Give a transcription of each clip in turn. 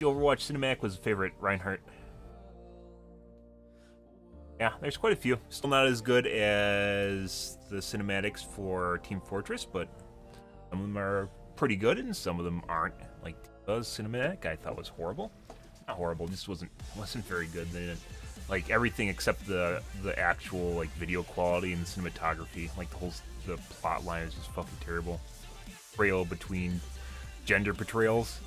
The Overwatch cinematic was a favorite, Reinhardt. Yeah, there's quite a few. Still not as good as the cinematics for Team Fortress, but some of them are pretty good and some of them aren't. Like Diva's cinematic, I thought was horrible. Not horrible, just wasn't very good. They didn't like everything except the actual like video quality and the cinematography. Like the plot line is just fucking terrible. Portrayal between gender portrayals.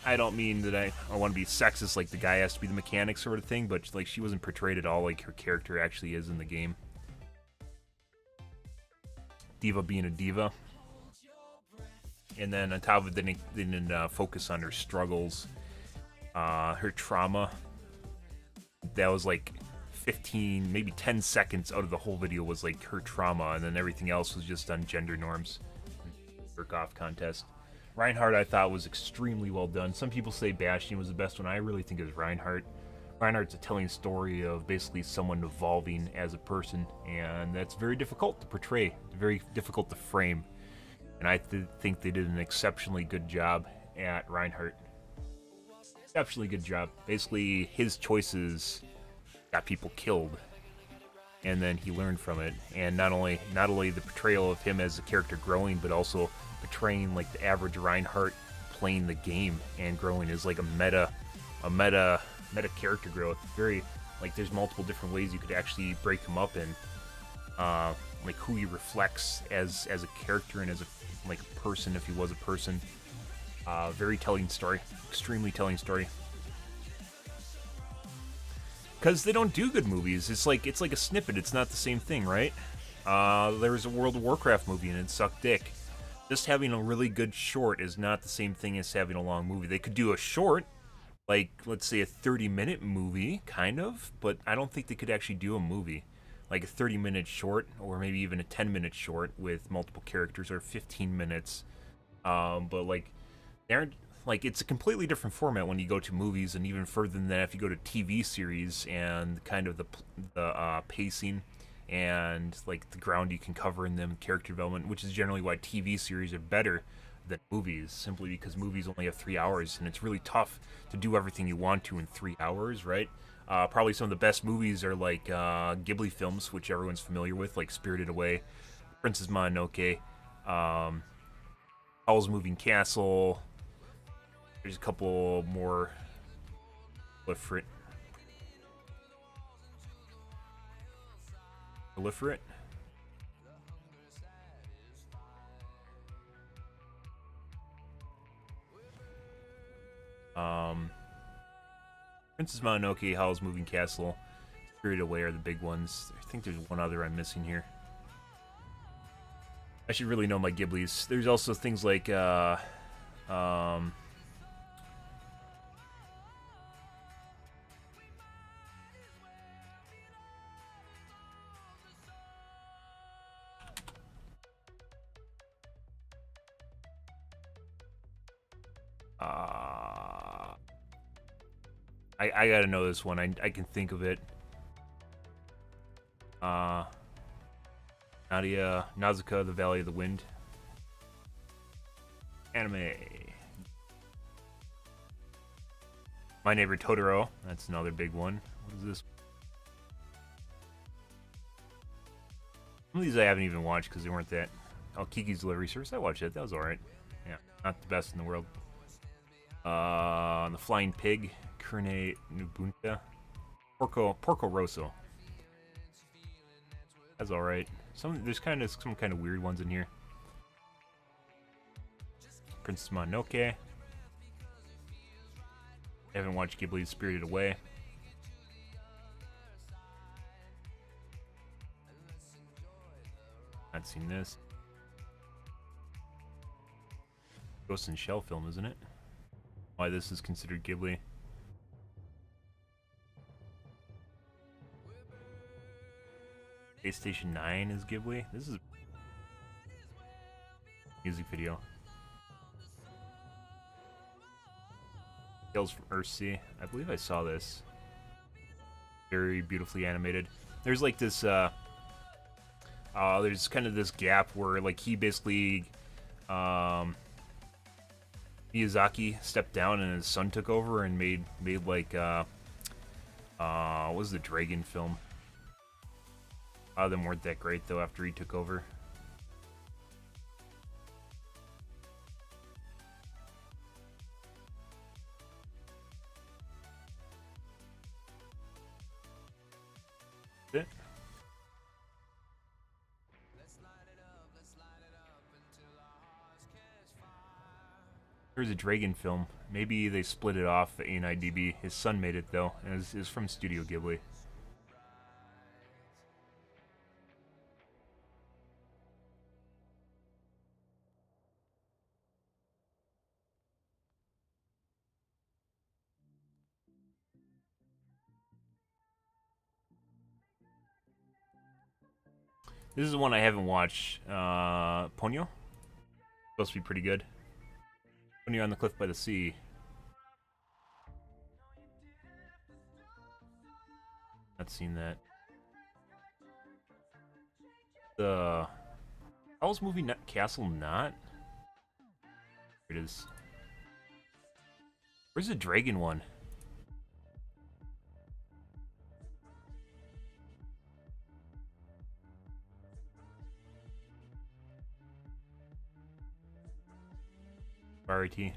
I don't mean that I want to be sexist, like the guy has to be the mechanic sort of thing, but like she wasn't portrayed at all like her character actually is in the game. Diva being a diva. And then on top of it, they didn't focus on her struggles, her trauma. That was like 15, maybe 10 seconds out of the whole video was like her trauma, and then everything else was just on gender norms. Jerk-off contest. Reinhardt, I thought, was extremely well done. Some people say Bastion was the best one. I really think it was Reinhardt. Reinhardt's a telling story of basically someone evolving as a person, and that's very difficult to portray, very difficult to frame. And I think they did an exceptionally good job at Reinhardt. Exceptionally good job. Basically, his choices got people killed, and then he learned from it. And not only the portrayal of him as a character growing, but also portraying like the average Reinhardt playing the game and growing is like a meta character growth. Very like there's multiple different ways you could actually break him up in like who he reflects as a character and as a person if he was a person. Very telling story, extremely telling story. Because they don't do good movies. It's like a snippet. It's not the same thing, right? There was a World of Warcraft movie and it sucked dick. Just having a really good short is not the same thing as having a long movie. They could do a short, like, let's say a 30-minute movie, kind of, but I don't think they could actually do a movie. Like a 30-minute short, or maybe even a 10-minute short with multiple characters, or 15 minutes. But, like, it's a completely different format when you go to movies, and even further than that if you go to TV series and kind of the pacing and like the ground you can cover in them, character development, which is generally why TV series are better than movies, simply because movies only have 3 hours, and it's really tough to do everything you want to in 3 hours, right? Probably some of the best movies are like Ghibli films, which everyone's familiar with, like Spirited Away, Princess Mononoke, Howl's Moving Castle. There's a couple more proliferate. Princess Mononoke, Howl's Moving Castle, Spirited Away are the big ones. I think there's one other I'm missing here. I should really know my Ghiblis. There's also things like I gotta know this one. I can think of it. Nausicaa, The Valley of the Wind. Anime. My Neighbor Totoro. That's another big one. What is this? Some of these I haven't even watched because they weren't that. Oh, Kiki's Delivery Service. I watched it. That was alright. Yeah, not the best in the world. The Flying Pig, Kurne Nubunta, Porco Rosso. That's alright. There's some kind of weird ones in here. Princess Mononoke. I haven't watched Ghibli's Spirited Away. Not seen this. Ghost in Shell film, isn't it? Why this is considered Ghibli. PlayStation 9 is Ghibli. This is a music video. Tales from Earthsea. I believe I saw this. Very beautifully animated. There's like this there's kind of this gap where like he basically Miyazaki stepped down and his son took over and made like what was the Dragon film? A lot of them weren't that great though after he took over. There's a Dragon film. Maybe they split it off at AniDB. His son made it though, and it's from Studio Ghibli. This is one I haven't watched. Ponyo? Supposed to be pretty good. When you're on the cliff by the sea. Not seen that. The Howl's movie Castle Not? Here it is. Where's the dragon one? Variety.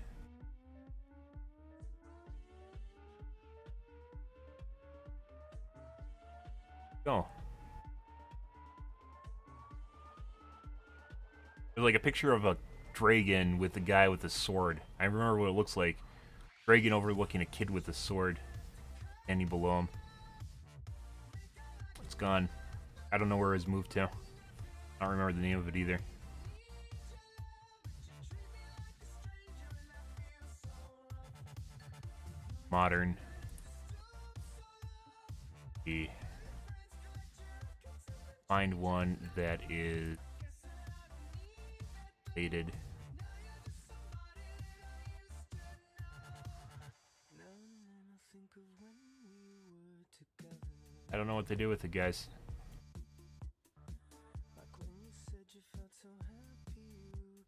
Oh. There's like a picture of a dragon with a guy with a sword. I remember what it looks like. Dragon overlooking a kid with a sword. Standing below him. It's gone. I don't know where it's moved to. I don't remember the name of it either. Modern. Find one that is dated. I don't know what they do with it, guys.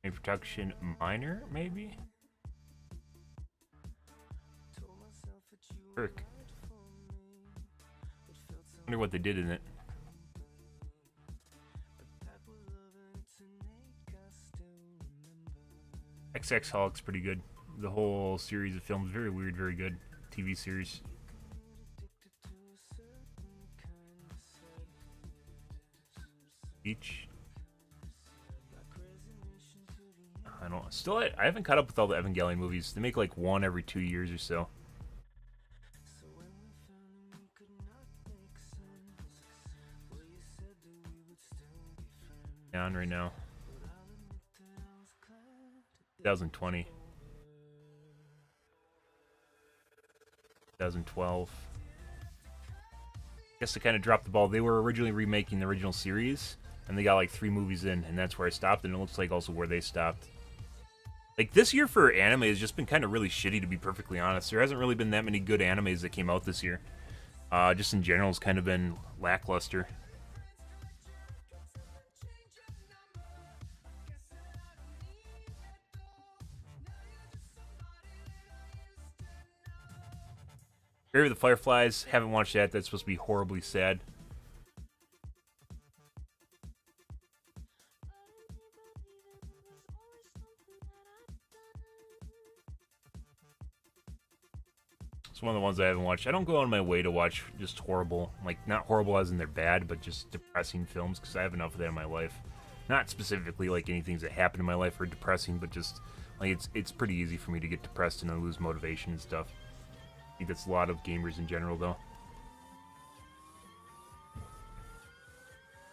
A production minor, maybe? Kirk. Wonder what they did in it. XX Hulk's pretty good. The whole series of films, very weird, very good. TV series. Beach. I don't. Still, I haven't caught up with all the Evangelion movies. They make like one every 2 years or so. On right now. 2020. 2012. Guess they kind of dropped the ball. They were originally remaking the original series, and they got like 3 movies in, and that's where I stopped, and it looks like also where they stopped. Like, this year for anime has just been kind of really shitty, to be perfectly honest. There hasn't really been that many good animes that came out this year. Just in general, it's kind of been lackluster. Grave of the Fireflies, haven't watched that. That's supposed to be horribly sad. It's one of the ones I haven't watched. I don't go on my way to watch just horrible, like not horrible as in they're bad, but just depressing films because I have enough of that in my life. Not specifically like anything that happened in my life are depressing, but just like it's pretty easy for me to get depressed and I lose motivation and stuff. I think that's a lot of gamers in general, though.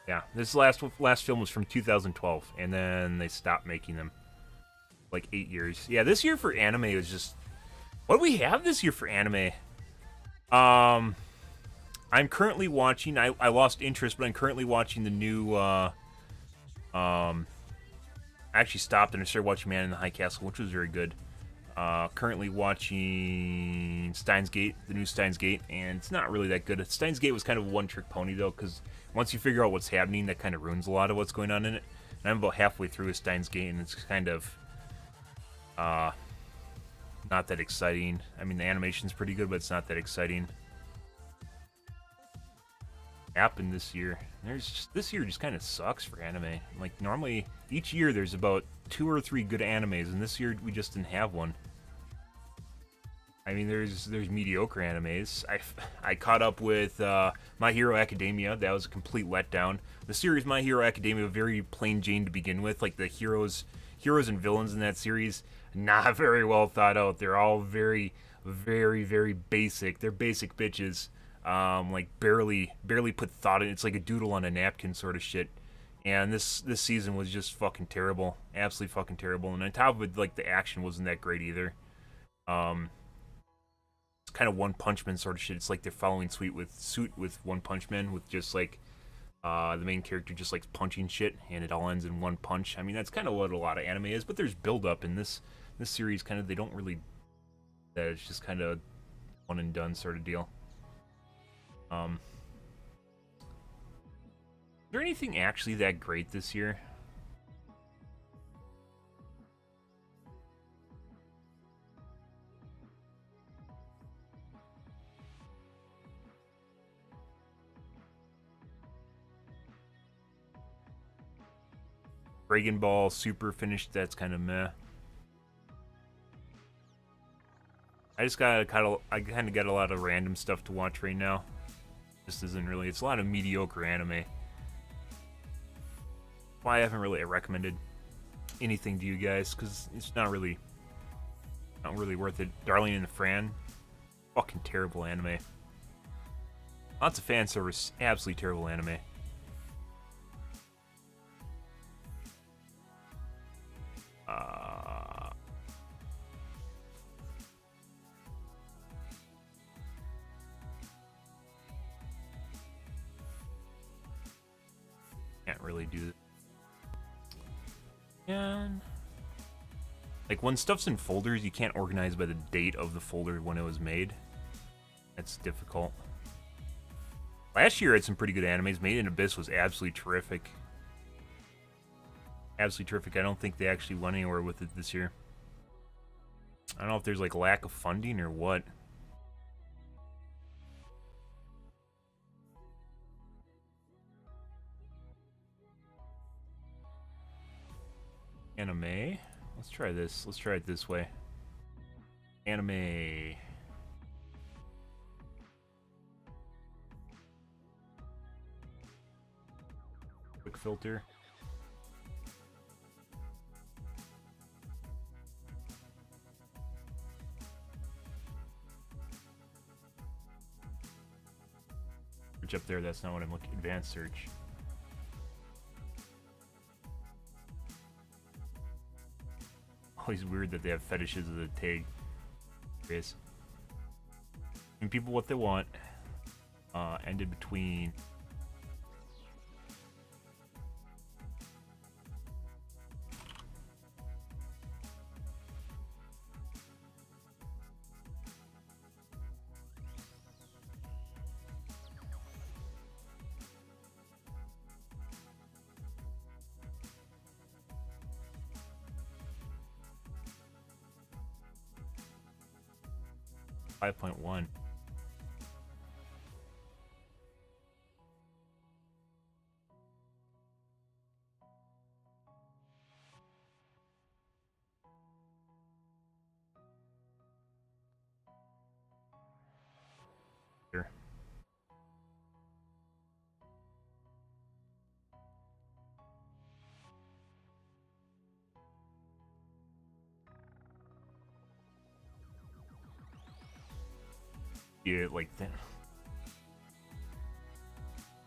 Yeah, this last film was from 2012, and then they stopped making them. Like 8 years. Yeah, this year for anime was just... What do we have this year for anime? I'm currently watching... I lost interest, but I'm currently watching the new... I actually stopped and I started watching Man in the High Castle, which was very good. Currently watching Steins Gate, the new Steins Gate, and it's not really that good. Steins Gate was kind of a one-trick pony, though, because once you figure out what's happening, that kind of ruins a lot of what's going on in it. And I'm about halfway through a Steins Gate, and it's kind of, not that exciting. I mean, the animation's pretty good, but it's not that exciting. Happened this year. This year just kind of sucks for anime. Like, normally each year there's about 2 or 3 good animes, and this year we just didn't have one. I mean, there's mediocre animes. I caught up with My Hero Academia. That was a complete letdown. The series My Hero Academia, very plain Jane to begin with. Like, the heroes and villains in that series, not very well thought out. They're all very, very, very basic. They're basic bitches. Like barely put thought in. It's like a doodle on a napkin sort of shit. And this season was just fucking terrible, absolutely fucking terrible. And on top of it, like, the action wasn't that great either. It's kind of One Punch Man sort of shit. It's like they're following suit with One Punch Man, with just like the main character just likes punching shit, and it all ends in one punch. I mean, that's kind of what a lot of anime is, but there's build up in this series. Kind of, they don't really. That it's just kind of one and done sort of deal. Is there anything actually that great this year? Dragon Ball Super finished. That's kind of meh. I kind of got a lot of random stuff to watch right now. Just isn't really. It's a lot of mediocre anime. Why I haven't really recommended anything to you guys, because it's not really worth it. Darling in the Fran, fucking terrible anime. Lots of fan service, absolutely terrible anime. Can't really do that. And like, when stuff's in folders, you can't organize by the date of the folder when it was made. That's difficult. Last year I had some pretty good animes. Made in Abyss was absolutely terrific. Absolutely terrific. I don't think they actually went anywhere with it this year. I don't know if there's like lack of funding or what. Anime. Let's try this. Let's try it this way. Anime. Quick filter. Search up there. That's not what I'm looking. Advanced search. Always weird that they have fetishes as a tag. Is and people what they want. Ended between. .1. Sure. Yeah, like that.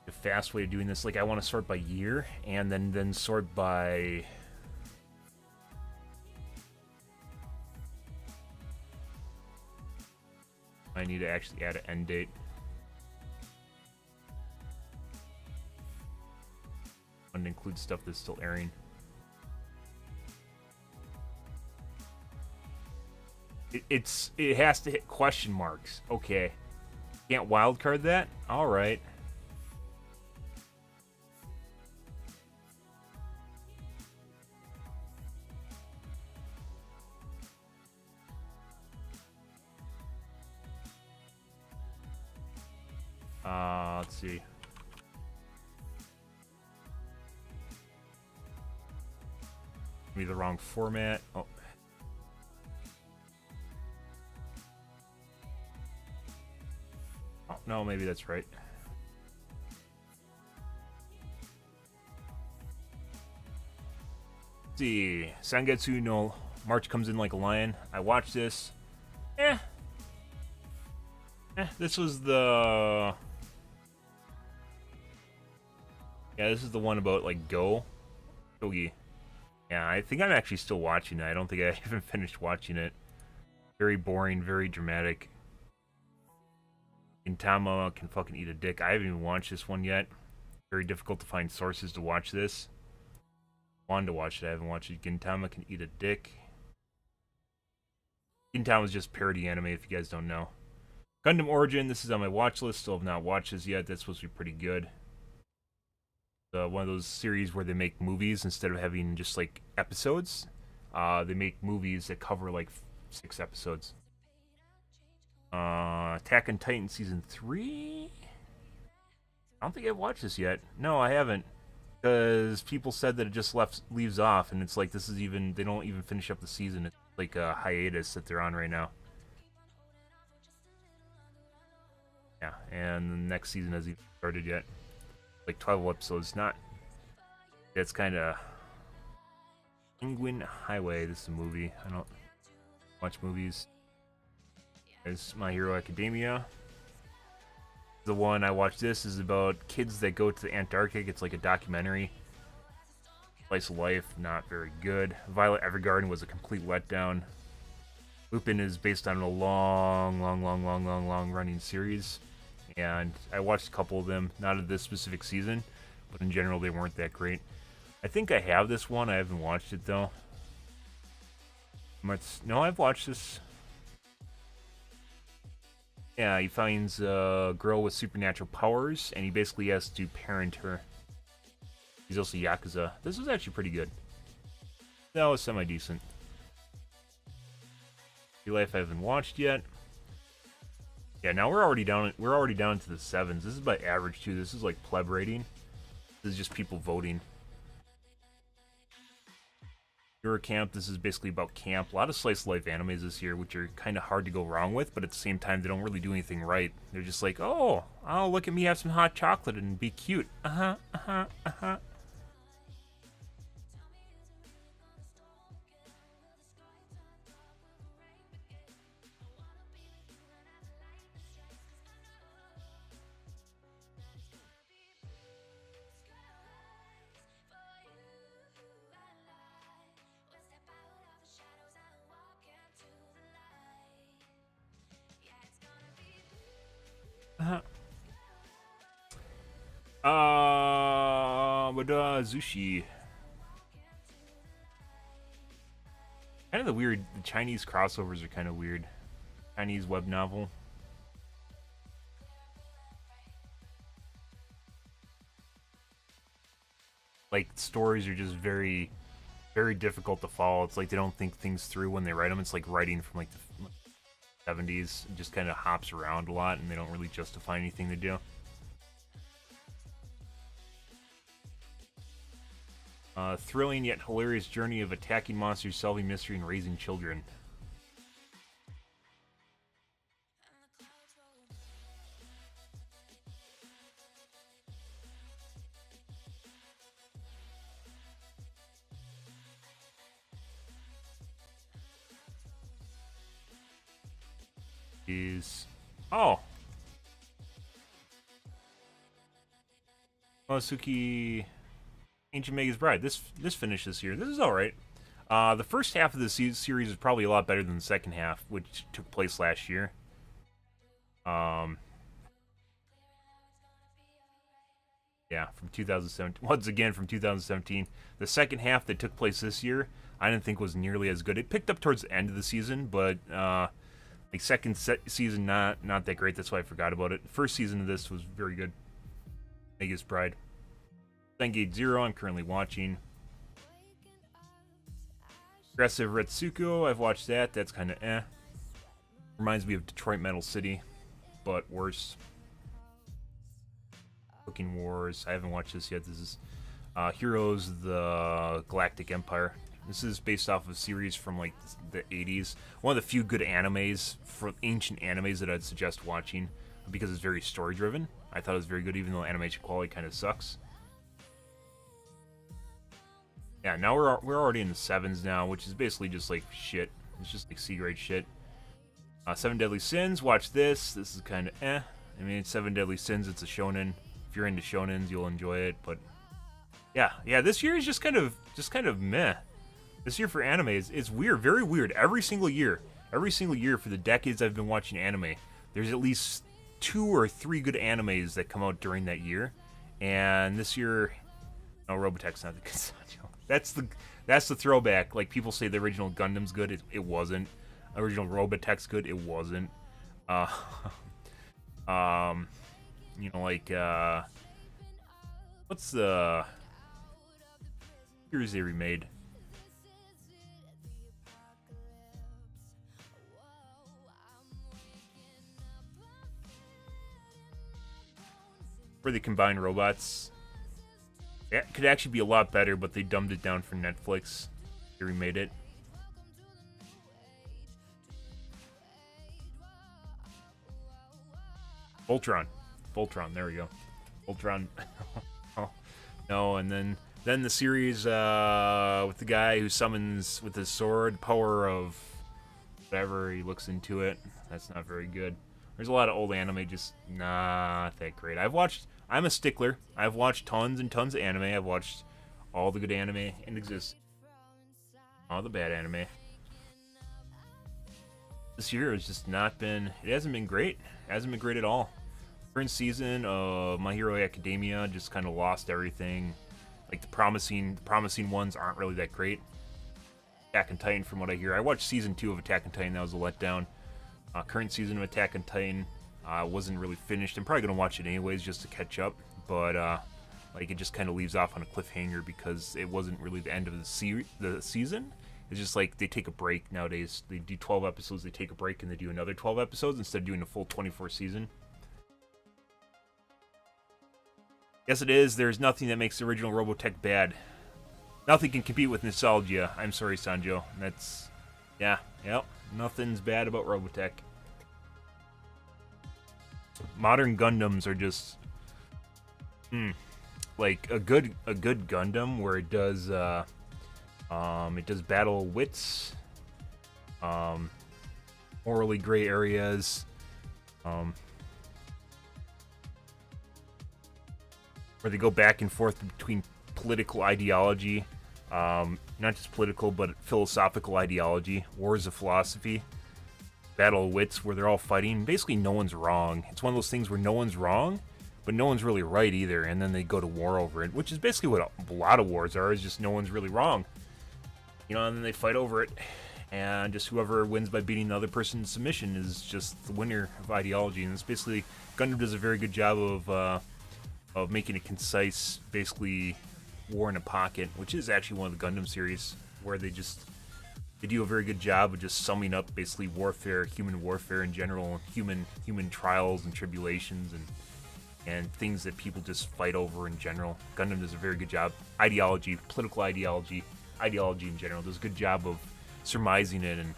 The fast way of doing this, like, I want to sort by year and then sort by I need to actually add an end date. And include stuff that's still airing. It has to hit question marks. Okay. Can't wildcard that? Alright. Let's see. Maybe the wrong format. Oh. Oh, no, maybe that's right. Let's see. Sangetsu no March Comes In Like a Lion. I watched this. This was the... Yeah, this is the one about, like, Shogi. Yeah, I think I'm actually still watching it. I don't think I even finished watching it. Very boring, very dramatic. Gintama can fucking eat a dick. I haven't even watched this one yet. Very difficult to find sources to watch this. Wanted to watch it. I haven't watched it. Gintama can eat a dick. Gintama is just parody anime, if you guys don't know. Gundam Origin, this is on my watch list. Still have not watched this yet. That's supposed to be pretty good. One of those series where they make movies instead of having just like episodes. They make movies that cover like 6 episodes. Attack on Titan Season 3? I don't think I've watched this yet. No, I haven't. Because people said that it just leaves off, and it's like this is even... They don't even finish up the season. It's like a hiatus that they're on right now. Yeah, and the next season hasn't even started yet. Like 12 episodes. Not... It's kind of... Penguin Highway. This is a movie. I don't watch movies. There's My Hero Academia. The one I watched, this is about kids that go to the Antarctic. It's like a documentary. Slice of life, not very good. Violet Evergarden was a complete letdown. Lupin is based on a long running series. And I watched a couple of them, not of this specific season, but in general they weren't that great. I think I have this one. I haven't watched it though. No, I've watched this. Yeah, he finds a girl with supernatural powers, and he basically has to parent her. He's also Yakuza. This was actually pretty good. That was semi-decent. Life I haven't watched yet. Yeah, now we're already down to the 7s. This is by average too. This is like pleb rating. This is just people voting. Camp, this is basically about camp. A lot of slice of life animes this year, which are kind of hard to go wrong with, but at the same time, they don't really do anything right. They're just like, oh, look at me have some hot chocolate and be cute. Zushi. Kind of the weird, the Chinese crossovers are kind of weird. Chinese web novel. Like, stories are just very, very difficult to follow. It's like they don't think things through when they write them. It's like writing from like the 70s. It just kind of hops around a lot, and they don't really justify anything they do. Thrilling yet hilarious journey of attacking monsters, solving mystery, and raising children. Oh. Monosuke Ancient Magus Bride. This finished this year. This is alright. The first half of the series is probably a lot better than the second half, which took place last year. Yeah, from 2017. Once again, from 2017. The second half that took place this year, I didn't think was nearly as good. It picked up towards the end of the season, but like second season, not that great. That's why I forgot about it. First season of this was very good. Magus Bride. Gate Zero, I'm currently watching. Aggressive Retsuko, I've watched that. That's kind of eh. Reminds me of Detroit Metal City, but worse. Cooking Wars. I haven't watched this yet. This is Heroes of the Galactic Empire. This is based off of a series from like the 80s. One of the few good animes, for ancient animes, that I'd suggest watching because it's very story driven. I thought it was very good, even though animation quality kind of sucks. Yeah, now we're already in the 7s now, which is basically just like shit. It's just like C-grade shit. Seven Deadly Sins. Watch this. This is kind of eh. I mean, it's Seven Deadly Sins. It's a shonen. If you're into shonens, you'll enjoy it. But yeah. This year is just kind of meh. This year for anime is weird, very weird. Every single year for the decades I've been watching anime, there's at least 2 or 3 good animes that come out during that year. And this year, no, Robotech's not the good Sanjo. That's the throwback. Like, people say the original Gundam's good. It wasn't. Original Robotech's good. It wasn't. You know, like, what's the series they remade? Where they combine robots. It could actually be a lot better, but they dumbed it down for Netflix. They remade it. Voltron, there we go. Voltron. Oh, no, and then the series with the guy who summons with his sword power of whatever, he looks into it. That's not very good. There's a lot of old anime just not that great. I'm a stickler. I've watched tons and tons of anime. I've watched all the good anime and exists. All the bad anime. This year has just not been, it hasn't been great. It hasn't been great at all. Current season of My Hero Academia just kind of lost everything. Like the promising ones aren't really that great. Attack on Titan, from what I hear. I watched season 2 of Attack on Titan. That was a letdown. Current season of Attack on Titan wasn't really finished. I'm probably gonna watch it anyways just to catch up. But like, it just kind of leaves off on a cliffhanger because it wasn't really the end of the season. It's just like they take a break nowadays. They do 12 episodes, they take a break, and they do another 12 episodes instead of doing a full 24 season. Yes, it is. There's nothing that makes the original Robotech bad. Nothing can compete with nostalgia. I'm sorry, Sanjo. That's... yeah, yep. Nothing's bad about Robotech. Modern Gundams are just... like, a good Gundam where it does battle wits, morally gray areas, where they go back and forth between political ideology, not just political, but philosophical ideology, wars of philosophy, battle of wits, where they're all fighting. Basically, no one's wrong. It's one of those things where no one's wrong, but no one's really right either, and then they go to war over it, which is basically what a lot of wars are, is just no one's really wrong. You know, and then they fight over it, and just whoever wins by beating the other person in submission is just the winner of ideology. And it's basically, Gundam does a very good job of making it concise, basically war in a pocket, which is actually one of the Gundam series, where they do a very good job of just summing up basically warfare, human warfare in general, human trials and tribulations, and things that people just fight over in general. Gundam does a very good job. Ideology, political ideology in general, does a good job of surmising it. And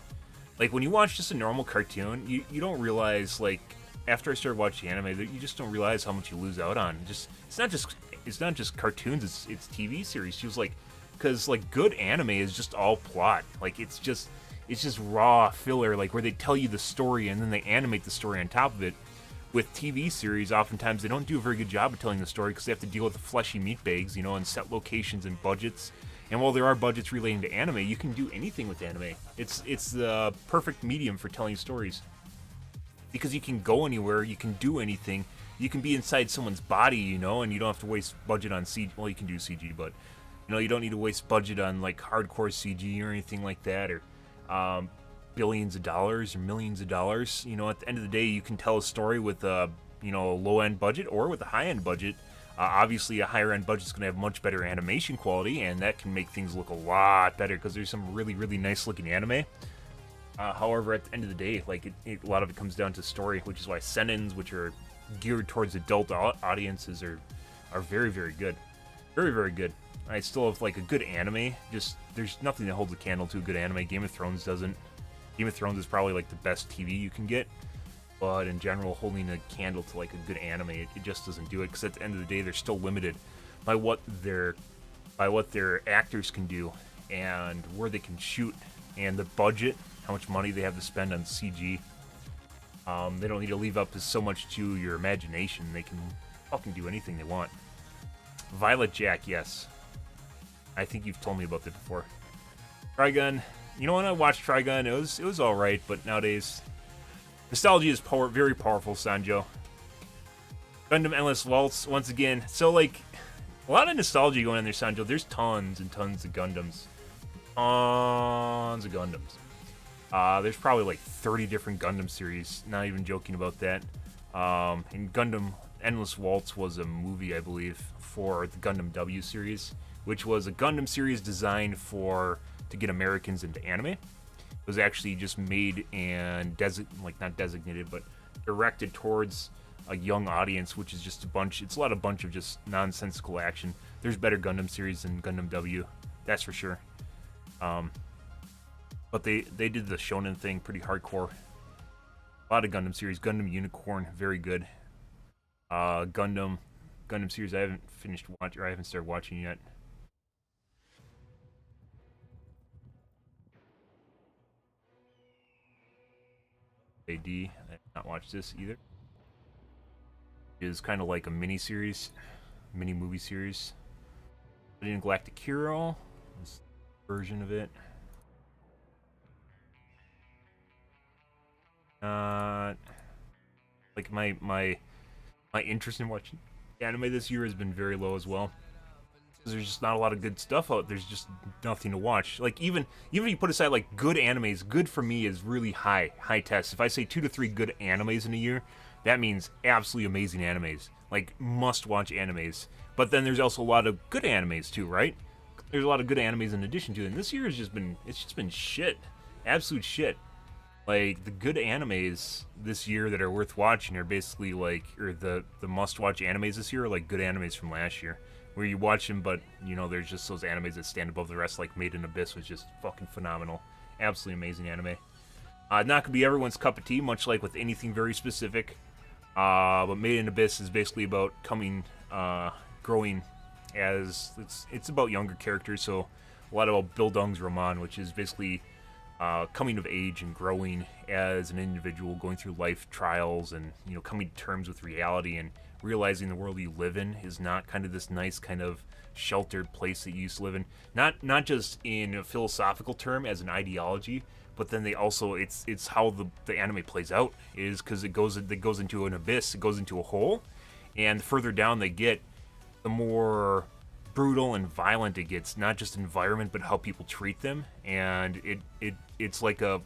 like, when you watch just a normal cartoon, you don't realize, like, after I started watching anime, that you just don't realize how much you lose out on. It's not just cartoons, it's TV series. She was like, because like good anime is just all plot. Like, it's just raw filler, like where they tell you the story and then they animate the story on top of it. With TV series, oftentimes they don't do a very good job of telling the story because they have to deal with the fleshy meat bags, you know, and set locations and budgets. And while there are budgets relating to anime, you can do anything with anime. It's the perfect medium for telling stories. Because you can go anywhere, you can do anything, you can be inside someone's body, you know, and you don't have to waste budget on CG. Well, you can do CG, but, you know, you don't need to waste budget on, like, hardcore CG or anything like that, or billions of dollars or millions of dollars. You know, at the end of the day, you can tell a story with a, you know, a low-end budget or with a high-end budget. Obviously, a higher-end budget is going to have much better animation quality, and that can make things look a lot better because there's some really, really nice-looking anime. However, at the end of the day, like, a lot of it comes down to story, which is why senens, which are geared towards adult audiences, are are very, very good. Very, very good. I still have like a good anime. Just there's nothing that holds a candle to a good anime. Game of Thrones doesn't. Game of Thrones is probably like the best TV you can get, but in general, holding a candle to like a good anime, it just doesn't do it. Because at the end of the day, they're still limited by what their actors can do and where they can shoot and the budget, how much money they have to spend on CG. They don't need to leave up to so much to your imagination. They can fucking do anything they want. Violet Jack, yes. I think you've told me about that before. Trigun. You know, when I watched Trigun, it was all right, but nowadays, nostalgia is very powerful, Sanjo. Gundam Endless Waltz, once again. So, like, a lot of nostalgia going on there, Sanjo. There's tons and tons of Gundams. Tons of Gundams. There's probably like 30 different Gundam series. Not even joking about that. And Gundam Endless Waltz was a movie, I believe, for the Gundam W series, which was a Gundam series designed to get Americans into anime. It was actually just made and not designated, but directed towards a young audience, which is just it's a bunch of just nonsensical action. There's better Gundam series than Gundam W, that's for sure. But they did the shonen thing pretty hardcore. A lot of Gundam series. Gundam Unicorn, very good. Gundam series I haven't finished watching, or I haven't started watching yet. AD, I have not watched this either. It is kind of like a mini movie series. In Galactic Hero, this version of it. Like my interest in watching anime this year has been very low as well. There's just not a lot of good stuff out. There's just nothing to watch. Like even if you put aside like good animes, good for me is really high test. If I say 2 to 3 good animes in a year, that means absolutely amazing animes, like must watch animes. But then there's also a lot of good animes too, right? There's a lot of good animes in addition to it. And this year has just been shit, absolute shit. Like the good animes this year that are worth watching are basically like, or the must watch animes this year are like good animes from last year, where you watch them, but you know there's just those animes that stand above the rest. Like Made in Abyss was just fucking phenomenal, absolutely amazing anime. Not gonna be everyone's cup of tea, much like with anything very specific. But Made in Abyss is basically about growing as it's about younger characters. So a lot about Bildung's Roman, which is basically coming of age and growing as an individual, going through life trials and coming to terms with reality and realizing the world you live in is not kind of this nice kind of sheltered place that you used to live in. Not just in a philosophical term as an ideology, but then they also it's how the anime plays out is because it goes into an abyss, it goes into a hole, and the further down they get, the more brutal and violent it gets. Not just environment, but how people treat them, and it's like good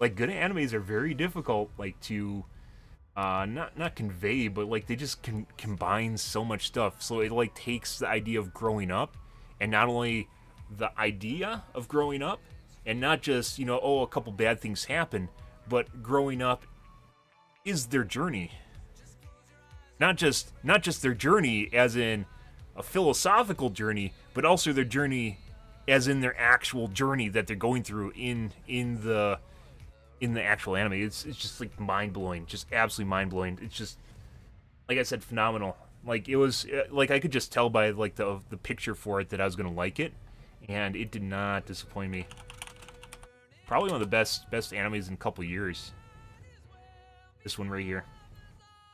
animes are very difficult to not convey, but like they just can combine so much stuff. So it like takes the idea of growing up, and not only the idea of growing up, and not just a couple bad things happen, but growing up is their journey. Not just their journey as in a philosophical journey, but also their journey as in their actual journey that they're going through in the actual anime. It's just like mind-blowing, just absolutely mind-blowing. It's just, like I said, phenomenal. Like it was like I could just tell by like the picture for it that I was gonna like it, and it did not disappoint me. Probably one of the best animes in a couple years. This one right here.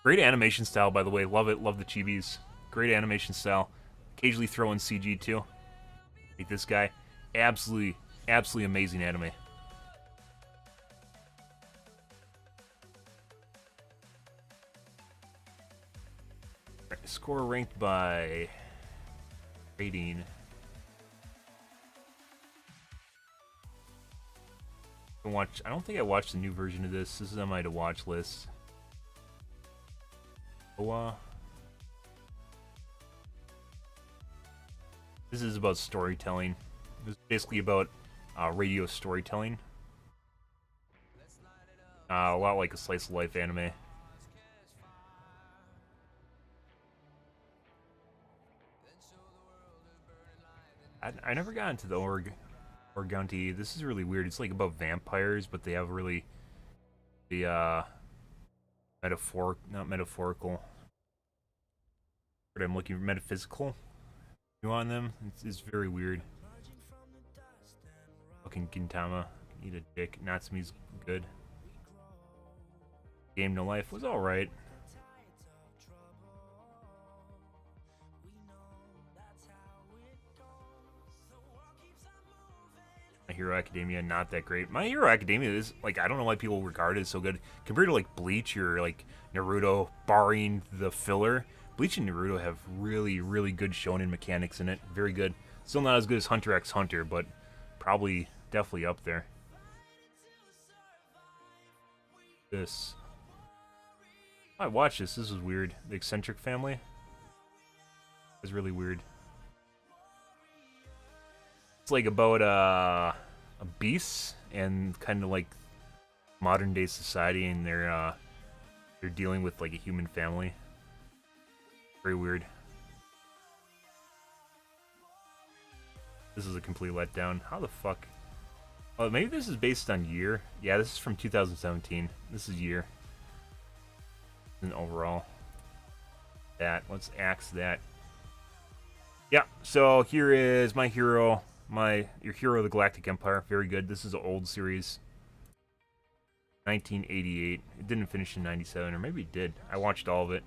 Great animation style, by the way. Love it. Love the chibis. Great animation style. Occasionally throw in CG too. Like this guy. Absolutely amazing anime. Score ranked by rating. I don't think I watched the new version of this. This is on my to watch list. This is about storytelling. This is basically about radio storytelling. A lot like a slice of life anime. I never got into the Organti. This is really weird. It's like about vampires, but they have really the not metaphorical. But I'm looking for metaphysical on them. It's very weird. Fucking Gintama, eat a dick. Natsume's good. Game No Life was alright. My Hero Academia, not that great. My Hero Academia is, like, I don't know why people regard it as so good. Compared to, like, Bleach or, like, Naruto, barring the filler, Bleach and Naruto have really, really good shonen mechanics in it. Very good. Still not as good as Hunter x Hunter, but probably, definitely up there. This. I watched this. This was weird. The Eccentric Family. It was really weird. It's like about a beast and kind of like modern day society, and they're dealing with like a human family. Very weird. This is a complete letdown. How the fuck? Oh, maybe this is based on year. Yeah, this is from 2017. This is year. And overall, let's axe that. Yeah. So here is my hero. Your Hero of the Galactic Empire. Very good. This is an old series. 1988. It didn't finish in 97, or maybe it did. I watched all of it.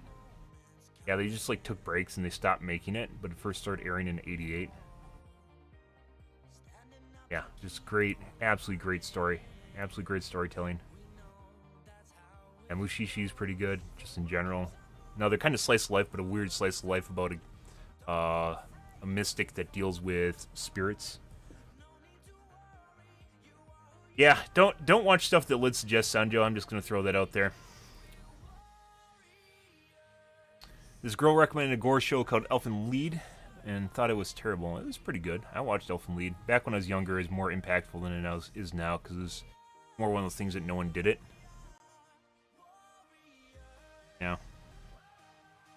Yeah, they just like took breaks and they stopped making it, but it first started airing in 88. Yeah, just great, absolutely great story. Absolutely great storytelling. And Mushishi's pretty good, just in general. Now, they're kind of slice of life, but a weird slice of life about a mystic that deals with spirits. Yeah, don't watch stuff that Lid suggests, Sanjo. I'm just gonna throw that out there. This girl recommended a gore show called Elfen Lied and thought it was terrible. It was pretty good. I watched Elfen Lied. Back when I was younger, it was more impactful than it is now, because it was more one of those things that no one did it. Yeah.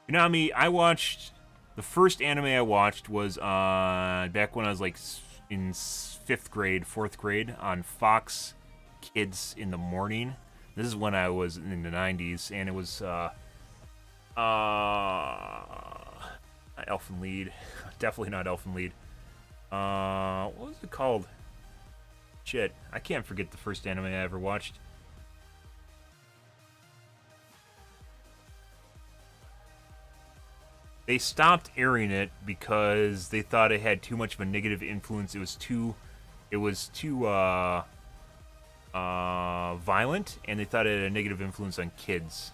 Konami, I watched... The first anime I watched was back when I was like in 4th grade on Fox Kids in the morning. This is when I was in the 90s, and it was Elfen Lied. Definitely not Elfen Lied. What was it called? Shit, I can't forget the first anime I ever watched. They stopped airing it because they thought it had too much of a negative influence. It was too violent, and they thought it had a negative influence on kids.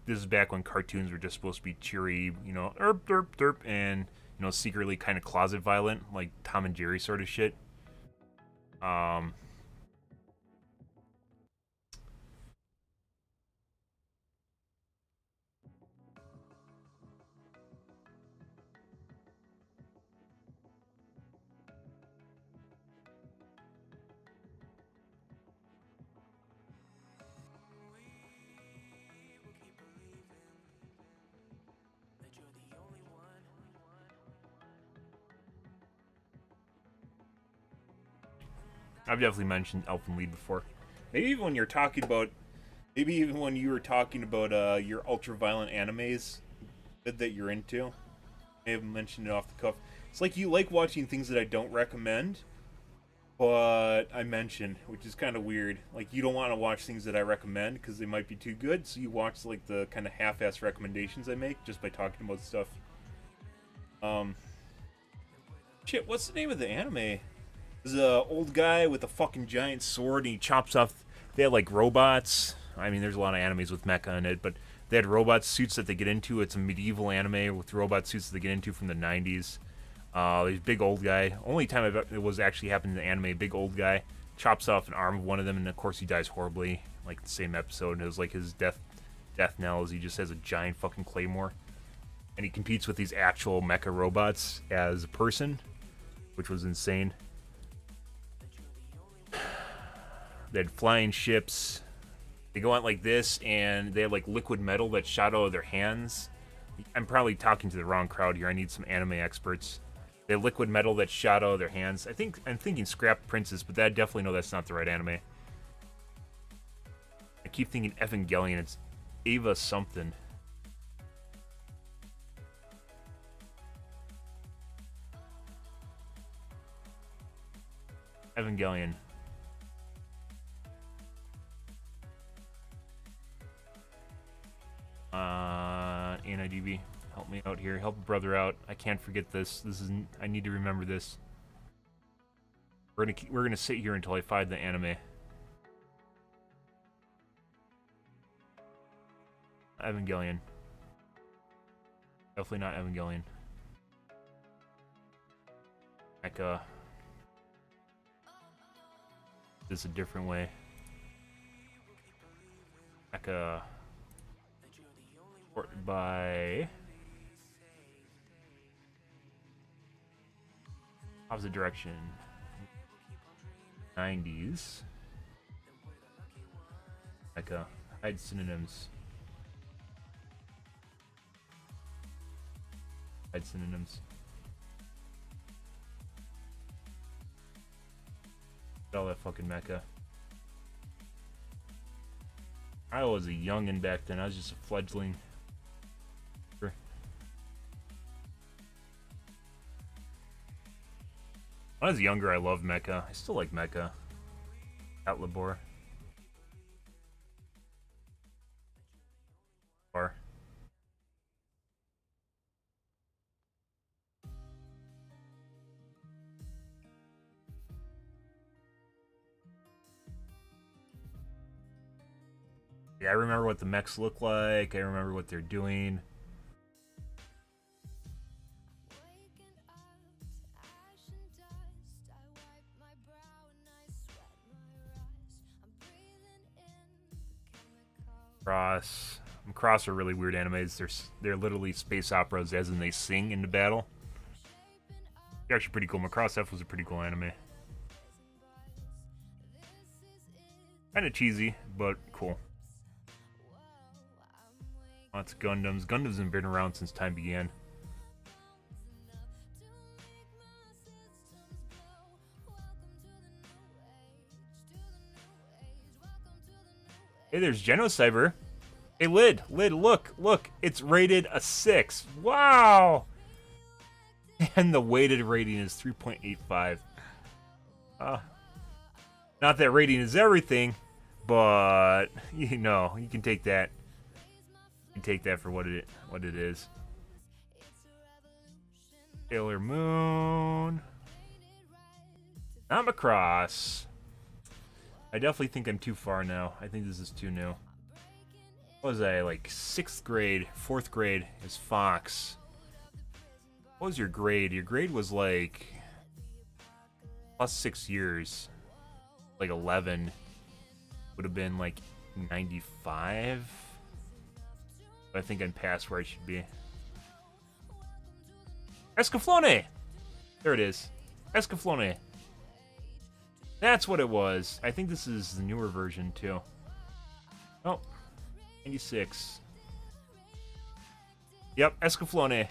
This is back when cartoons were just supposed to be cheery, you know, derp, derp, derp, and, you know, secretly kind of closet violent, like Tom and Jerry sort of shit. I've definitely mentioned Elfen Lied before. Maybe even when you were talking about your ultra-violent animes that you're into. I may have mentioned it off the cuff. It's like you like watching things that I don't recommend, but I mention, which is kind of weird. Like, you don't want to watch things that I recommend because they might be too good, so you watch like the kind of half-ass recommendations I make just by talking about stuff. Shit, what's the name of the anime? There's an old guy with a fucking giant sword, and he chops off... They had, like, robots. I mean, there's a lot of animes with mecha in it, but they had robot suits that they get into. It's a medieval anime with robot suits that they get into from the 90s. There's a big old guy. Only time it was actually happening in the anime, big old guy chops off an arm of one of them, and of course he dies horribly, like the same episode. And it was like his death knell is he just has a giant fucking claymore. And he competes with these actual mecha robots as a person, which was insane. They had flying ships. They go out like this, and they had like liquid metal that shot out of their hands. I'm probably talking to the wrong crowd here. I need some anime experts. They liquid metal that shot out of their hands. I'm thinking Scrap Princess, but I definitely know that's not the right anime. I keep thinking Evangelion. It's Ava something. Evangelion. AniDB, help me out here. Help a brother out. I can't forget this. I need to remember this. We're gonna sit here until I find the anime. Evangelion. Definitely not Evangelion. Mecha. This is a different way. Mecha. Sorted by opposite direction. 90s. Mecha. Hide synonyms. Hide synonyms. All that fucking mecha. I was a youngin' back then. I was just a fledgling. When I was younger, I loved mecha. I still like mecha. Atlabor. Bar. Yeah, I remember what the mechs look like. I remember what they're doing. Cross are really weird animes. They're literally space operas, as in they sing into battle. They're actually pretty cool. Macross F was a pretty cool anime. Kind of cheesy, but cool. Lots of Gundams. Gundams have been around since time began. Hey, there's Genocyber. Hey, Lid, look, it's rated a 6. Wow! And the weighted rating is 3.85. Not that rating is everything, but, you know, you can take that. You can take that for what it is. Sailor Moon. Not Macross. I definitely think I'm too far now. I think this is too new. What was I, like 6th grade, 4th grade is Fox. What was your grade? Your grade was like plus 6 years. Like 11. Would have been like 95. I think I'm past where I should be. Escaflowne! There it is. Escaflowne. That's what it was. I think this is the newer version, too. Oh. 96. Yep, Escaflowne.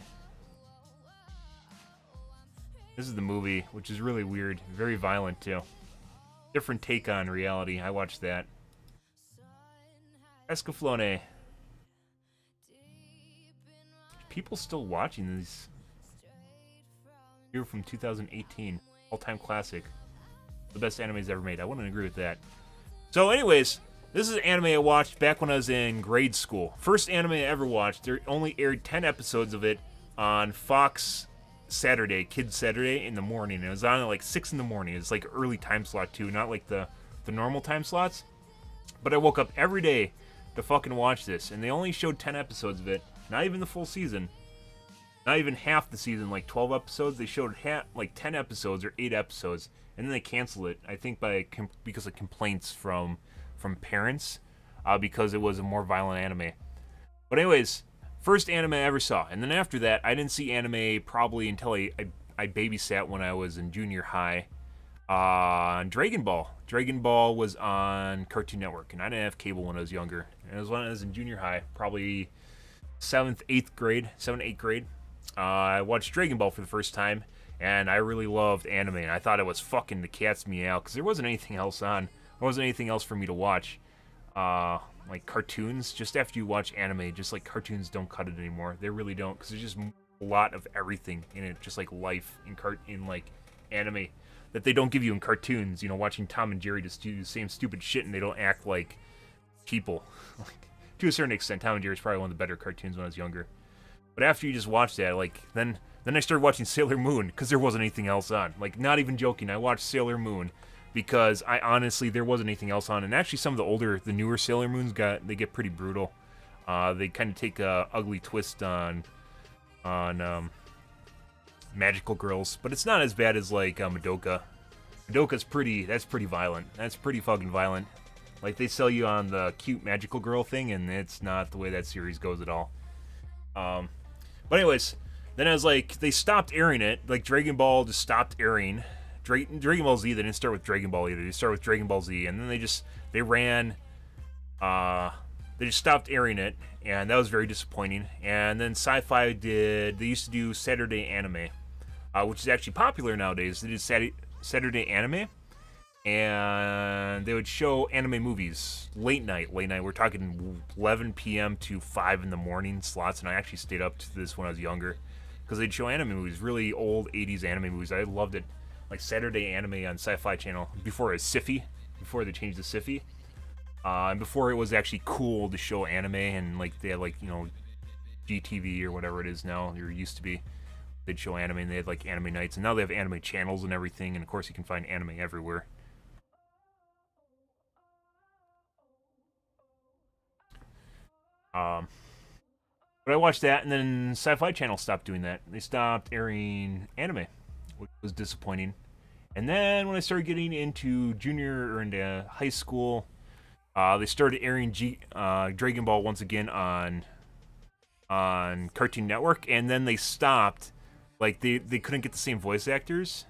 This is the movie, which is really weird. Very violent, too. Different take on reality. I watched that. Escaflowne. People still watching these. Here from 2018. All-time classic. The best animes ever made. I wouldn't agree with that. So anyways, this is an anime I watched back when I was in grade school. First anime I ever watched. They only aired 10 episodes of it on Fox Saturday, Kids Saturday in the morning. It was on at like 6 in the morning. It's like early time slot too, not like the normal time slots. But I woke up every day to fucking watch this, and they only showed 10 episodes of it. Not even the full season. Not even half the season, like 12 episodes. They showed like 10 episodes or 8 episodes, and then they canceled it. I think because of complaints from parents, because it was a more violent anime. But anyways, first anime I ever saw, and then after that, I didn't see anime probably until I babysat when I was in junior high. Dragon Ball. Dragon Ball was on Cartoon Network, and I didn't have cable when I was younger. And it was when I was in junior high, probably seventh, eighth grade. I watched Dragon Ball for the first time, and I really loved anime, and I thought it was fucking the cat's meow, because there wasn't anything else on. There wasn't anything else for me to watch. Like cartoons, just after you watch anime, just like cartoons don't cut it anymore. They really don't, because there's just a lot of everything in it, just like life in like anime that they don't give you in cartoons. You know, watching Tom and Jerry just do the same stupid shit, and they don't act like people. Like, to a certain extent, Tom and Jerry is probably one of the better cartoons when I was younger. But after you just watch that, like, then I started watching Sailor Moon, because there wasn't anything else on. Like, not even joking, I watched Sailor Moon because there wasn't anything else on. And actually some of the newer Sailor Moons they get pretty brutal. They kind of take a ugly twist on magical girls, but it's not as bad as like Madoka. Madoka's that's pretty violent. That's pretty fucking violent. Like, they sell you on the cute magical girl thing, and it's not the way that series goes at all. But anyways, then I was like, they stopped airing it. Like, Dragon Ball just stopped airing. Dragon Ball Z, they didn't start with Dragon Ball either. They started with Dragon Ball Z, and then they just stopped airing it, and that was very disappointing. And then Sci-Fi they used to do Saturday Anime, which is actually popular nowadays. They did Saturday Anime, and they would show anime movies late night. We're talking 11 p.m. to 5 in the morning slots, and I actually stayed up to this when I was younger, because they'd show anime movies, really old 80s anime movies. I loved it. Like Saturday Anime on Sci-Fi Channel, before it was Sci-Fi, before they changed to Sci-Fi. And before it was actually cool to show anime, and like they had like, you know, GTV or whatever it is now, or used to be. They'd show anime, and they had like anime nights, and now they have anime channels and everything, and of course you can find anime everywhere. But I watched that, and then Sci-Fi Channel stopped doing that. They stopped airing anime, which was disappointing. And then when I started getting into junior or into high school, they started airing Dragon Ball once again on Cartoon Network, and then they stopped. Like, they couldn't get the same voice actors.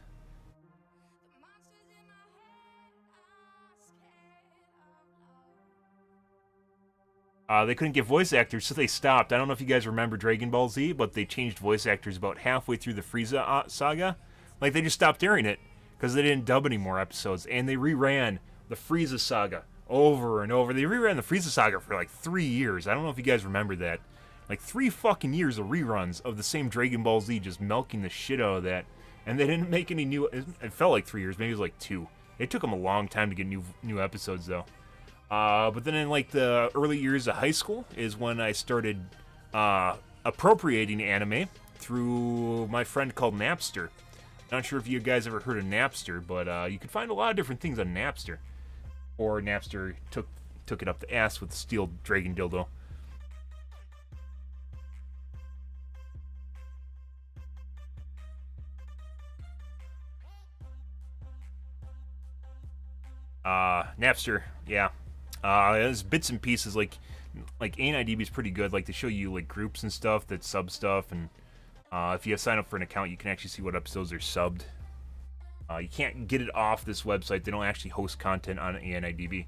They couldn't get voice actors, so they stopped. I don't know if you guys remember Dragon Ball Z, but they changed voice actors about halfway through the Frieza saga. Like, they just stopped airing it because they didn't dub any more episodes, and they reran the Frieza saga over and over. They reran the Frieza saga for like 3 years. I don't know if you guys remember that. Like 3 fucking years of reruns of the same Dragon Ball Z, just milking the shit out of that. And they didn't make any new. It felt like 3 years, maybe it was like 2. It took them a long time to get new episodes though. But then in like the early years of high school is when I started appropriating anime through my friend called Napster. Not sure if you guys ever heard of Napster, but you could find a lot of different things on Napster. Or Napster took it up the ass with the steel dragon dildo. Napster, yeah. There's bits and pieces, like AniDB is pretty good. Like, they show you like groups and stuff that sub stuff, and if you sign up for an account, you can actually see what episodes are subbed. You can't get it off this website. They don't actually host content on AniDB,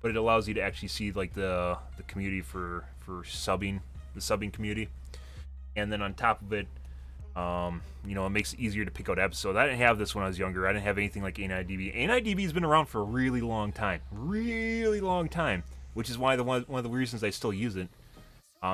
but it allows you to actually see like the community for subbing, the subbing community. And then on top of it, you know, it makes it easier to pick out episodes. I didn't have this when I was younger. I didn't have anything like AniDB. AniDB's been around for a really long time, which is why one of the reasons I still use it.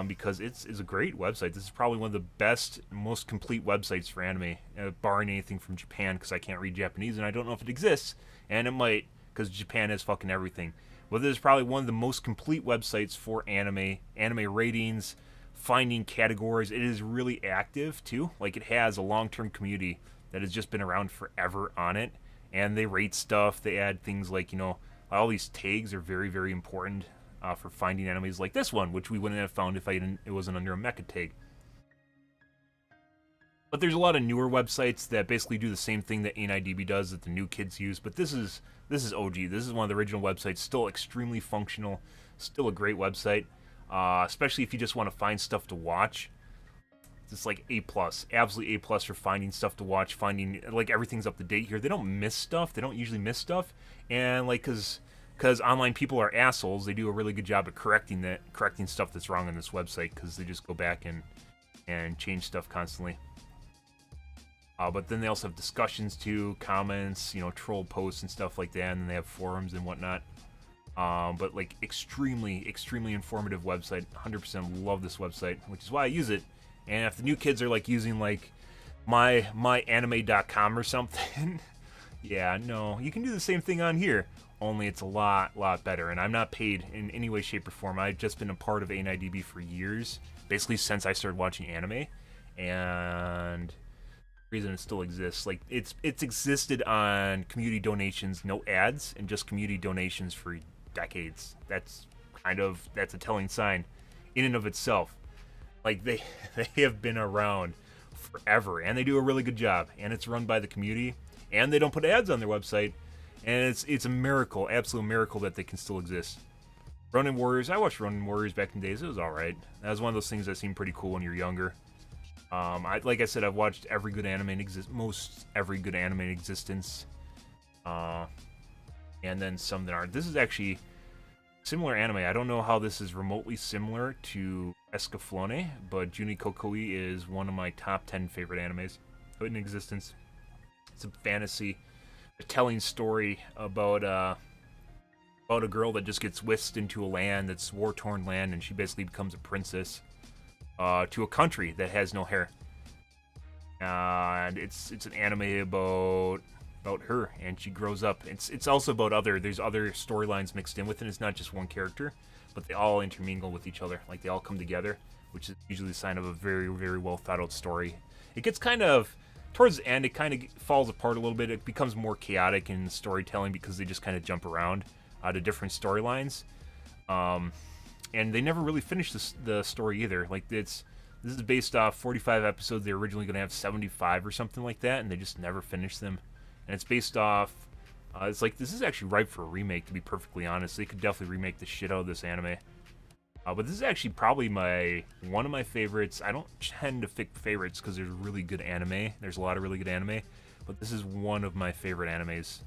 Because it's a great website. This is probably one of the best, most complete websites for anime, barring anything from Japan, because I can't read Japanese and I don't know if it exists, and it might, because Japan has fucking everything. But this is probably one of the most complete websites for anime ratings, finding categories. It is really active too. Like, it has a long-term community that has just been around forever on it, and they rate stuff. They add things like, you know, all these tags are very, very important. For finding animes like this one, which we wouldn't have found if it wasn't under a mecha tag. But there's a lot of newer websites that basically do the same thing that AniDB does that the new kids use. But this is OG. This is one of the original websites. Still extremely functional. Still a great website. Especially if you just want to find stuff to watch. It's like A+. Absolutely A+ for finding stuff to watch. Finding, like, everything's up to date here. They don't miss stuff. They don't usually miss stuff. And, like, because because online people are assholes. They do a really good job of correcting stuff that's wrong on this website, because they just go back and change stuff constantly. But then they also have discussions too, comments, troll posts and stuff like that, and then they have forums and whatnot. But like extremely informative website. 100% love this website, which is why I use it. And if the new kids are like using like myanime.com or something, yeah, no, you can do the same thing on here. Only it's a lot better. And I'm not paid in any way, shape, or form. I've just been a part of AniDB for years, basically since I started watching anime. And the reason it still exists, like it's existed on community donations, no ads, and just community donations for decades. That's a telling sign in and of itself. Like they have been around forever, and they do a really good job, and it's run by the community, and they don't put ads on their website, and it's a miracle, absolute miracle, that they can still exist. Ronin Warriors, I watched Ronin Warriors back in the days. It was alright. That was one of those things that seemed pretty cool when you're younger. Like I said, I've watched every good anime in most every good anime in existence, and then some that aren't. This is actually similar anime. I don't know how this is remotely similar to Escaflowne, but Juni Kokoi is one of my top 10 favorite animes in existence. It's a fantasy, a telling story about a girl that just gets whisked into a land that's war-torn land, and she basically becomes a princess to a country that has no hair. And it's an anime about her, and she grows up. It's also about there's other storylines mixed in with it. It's not just one character, but they all intermingle with each other. Like, they all come together, which is usually a sign of a very, very well thought out story. It gets kind of, towards the end, it kind of falls apart a little bit. It becomes more chaotic in storytelling because they just kind of jump around to different storylines. And they never really finish the story either. Like, this is based off 45 episodes. They're originally going to have 75 or something like that, and they just never finished them. And it's based off, it's like, this is actually ripe for a remake, to be perfectly honest. They could definitely remake the shit out of this anime. But this is actually probably one of my favorites. I don't tend to pick favorites because there's really good anime. There's a lot of really good anime, but this is one of my favorite animes.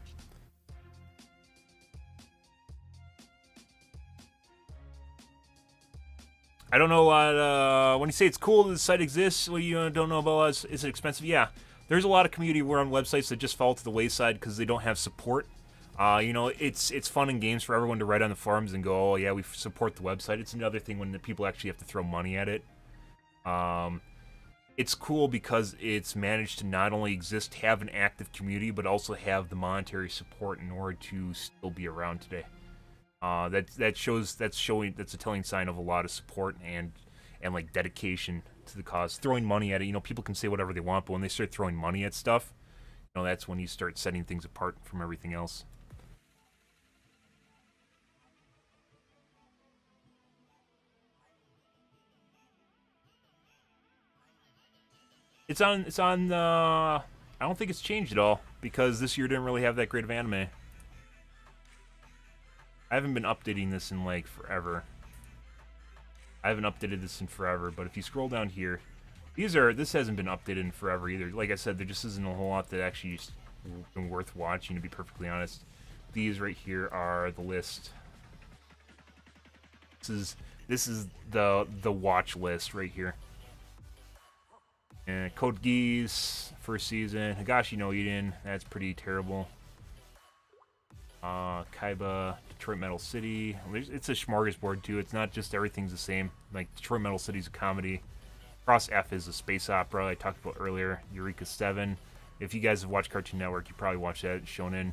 I don't know what, when you say it's cool that the site exists, what you don't know about is it expensive? Yeah, there's a lot of community run websites that just fall to the wayside because they don't have support. It's fun and games for everyone to write on the forums and go, oh yeah, we support the website. It's another thing when the people actually have to throw money at it. It's cool because it's managed to not only have an active community, but also have the monetary support in order to still be around today. That's a telling sign of a lot of support and like dedication to the cause. Throwing money at it, people can say whatever they want, but when they start throwing money at stuff, that's when you start setting things apart from everything else. It's on I don't think it's changed at all, because this year didn't really have that great of anime. I haven't been updating this in like forever. I haven't updated this in forever, but if you scroll down here, this hasn't been updated in forever either. Like I said, there just isn't a whole lot that actually has been worth watching, to be perfectly honest. These right here are the list. This is the watch list right here. And Code Geass, first season. Higashi no Eden, that's pretty terrible. Kaiba, Detroit Metal City. It's a smorgasbord too. It's not just everything's the same. Like, Detroit Metal City's a comedy. Cross F is a space opera I talked about earlier. Eureka 7. If you guys have watched Cartoon Network, you probably watched that. It's Shonen.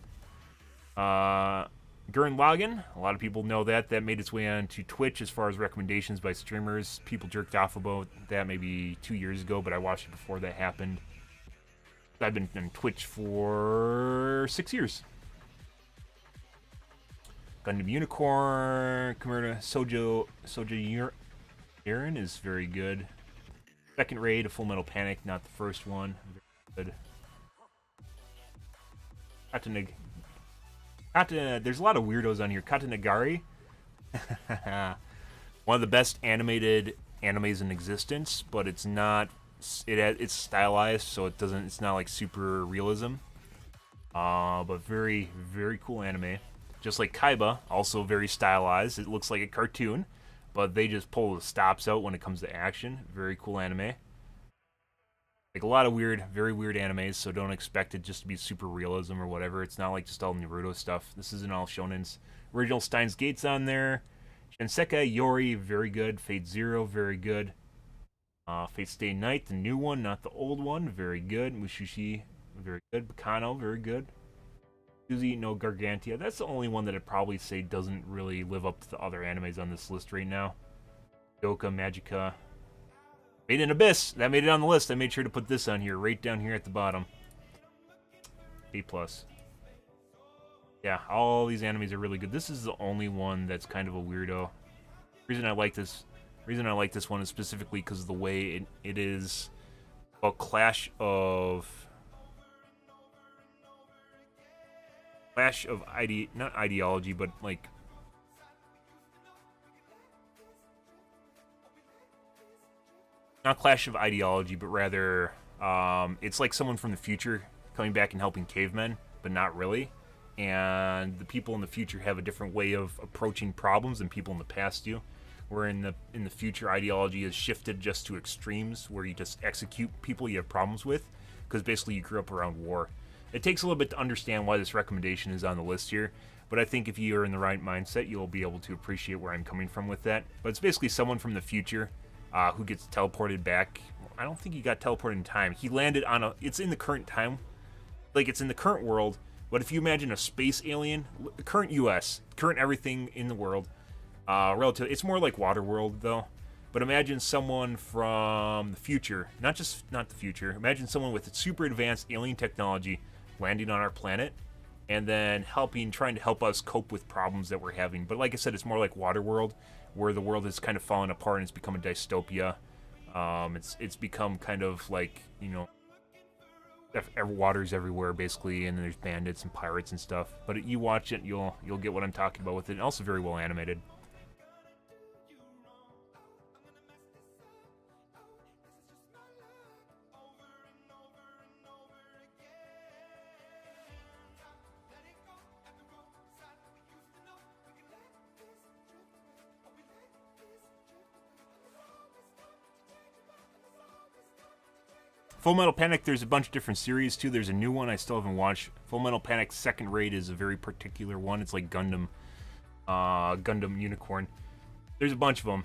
Gurren Lagann. A lot of people know that. That made its way onto Twitch as far as recommendations by streamers. People jerked off about that maybe 2 years ago, but I watched it before that happened. I've been on Twitch for 6 years. Gundam Unicorn, Kimura Sojo Aaron is very good. Second Raid, A Full Metal Panic, not the first one. Very good. There's a lot of weirdos on here. Katanagari. One of the best animated animes in existence, but it's not. It's stylized, so it's not like super realism. But very, very cool anime. just like Kaiba, also very stylized. It looks like a cartoon, but they just pull the stops out when it comes to action. Very cool anime. Like a lot of weird, very weird animes, so don't expect it just to be super realism or whatever. It's not like just all Naruto stuff. This isn't all shonens. Original Steins Gate's on there. Shinsekai Yori, very good. Fate Zero, very good. Fate Stay Night, the new one, not the old one, very good. Mushishi, very good. Bakano, very good. Suzy no Gargantia, that's the only one that I'd probably say doesn't really live up to the other animes on this list right now. Yoka Magica. Made in Abyss, that made it on the list. I made sure to put this on here, right down here at the bottom. A+. Yeah, all these animes are really good. This is the only one that's kind of a weirdo. Reason I like this one is specifically because of the way it is a clash of not ideology, but like not clash of ideology, but rather it's like someone from the future coming back and helping cavemen, but not really. And the people in the future have a different way of approaching problems than people in the past do. Where in the future, ideology is shifted just to extremes, where you just execute people you have problems with, because basically you grew up around war. It takes a little bit to understand why this recommendation is on the list here, but I think if you are in the right mindset, you'll be able to appreciate where I'm coming from with that. But it's basically someone from the future who gets teleported back. I don't think he got teleported in time. He landed on it's in the current time. Like, it's in the current world, but if you imagine a space alien, current US, current everything in the world, relative, it's more like Waterworld, though. But imagine someone from the future, not the future, imagine someone with super advanced alien technology landing on our planet, and then trying to help us cope with problems that we're having. But like I said, it's more like Waterworld, where the world has kind of fallen apart and it's become a dystopia. It's become kind of like, you know, water's everywhere basically, and there's bandits and pirates and stuff. But you watch it, you'll get what I'm talking about with it. And also very well animated. Full Metal Panic, there's a bunch of different series too. There's a new one I still haven't watched. Full Metal Panic Second Raid is a very particular one. It's like Gundam Unicorn. There's a bunch of them,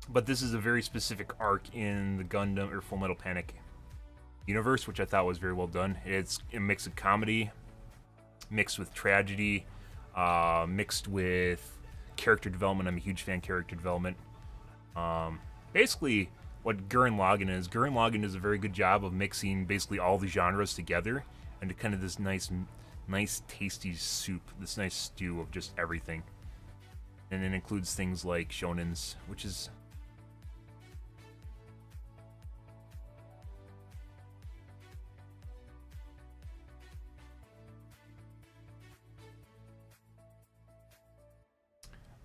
but this is a very specific arc in the Gundam or Full Metal Panic universe, which I thought was very well done. It's a mix of comedy, mixed with tragedy, mixed with character development. I'm a huge fan of character development. Basically, what Gurren Lagann does a very good job of mixing basically all the genres together into kind of this nice tasty soup, this nice stew of just everything. And it includes things like shonens, which is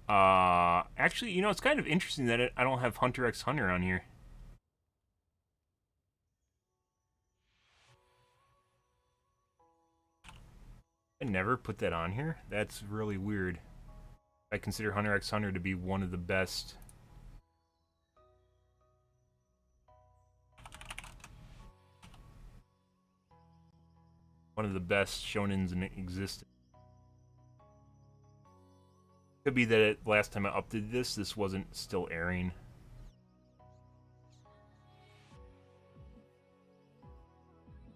actually, you know, it's kind of interesting that I don't have Hunter x Hunter on here. I never put that on here. That's really weird. I consider Hunter x Hunter to be one of the best. One of the best shonens in existence. Could be that last time I updated this wasn't still airing.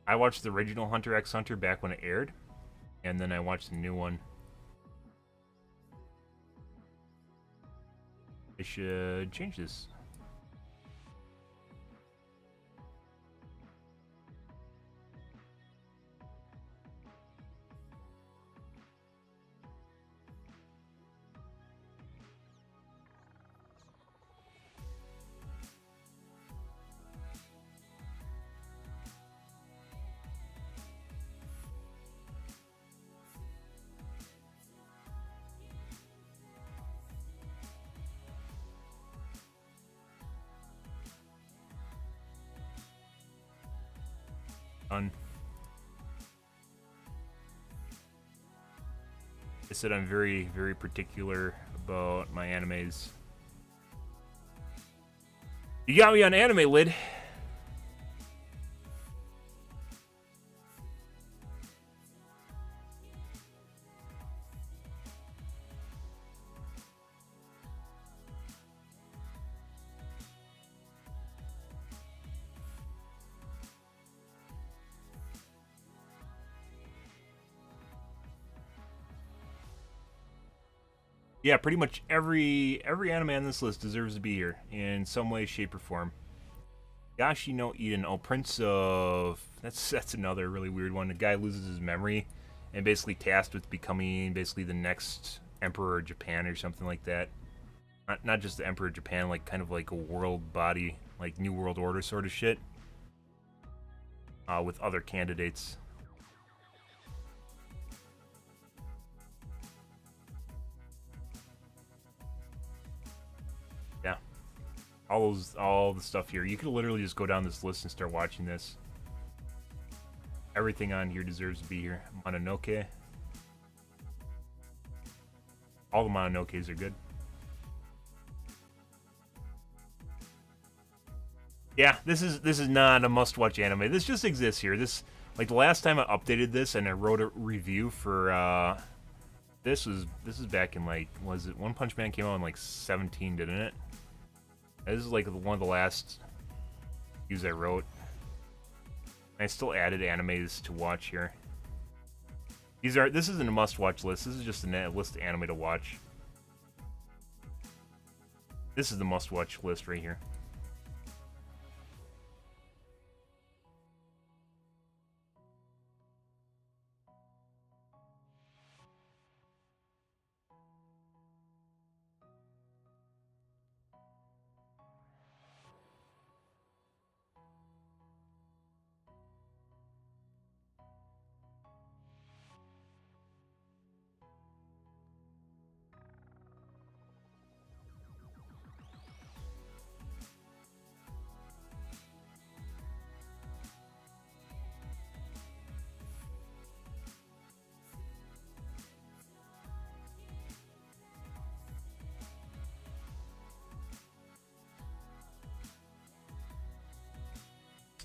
I watched the original Hunter x Hunter back when it aired, and then I watched the new one. I should change this. I said I'm very, very particular about my animes. You got me on anime lid. Yeah, pretty much every anime on this list deserves to be here in some way, shape, or form. Yashi no Eden, oh Prince of that's another really weird one. The guy loses his memory and basically tasked with becoming basically the next emperor of Japan or something like that. Not just the emperor of Japan, like kind of like a world body, like New World Order sort of shit. With other candidates. Yeah. All the stuff here. You could literally just go down this list and start watching this. Everything on here deserves to be here. Mononoke. All the Mononokes are good. Yeah, this is not a must-watch anime. This just exists here. This, like, the last time I updated this and I wrote a review for this is back in, like, was it One Punch Man came out in like 17, didn't it? This is like one of the last reviews I wrote. I still added animes to watch here. This isn't a must-watch list. This is just a list of anime to watch. This is the must-watch list right here.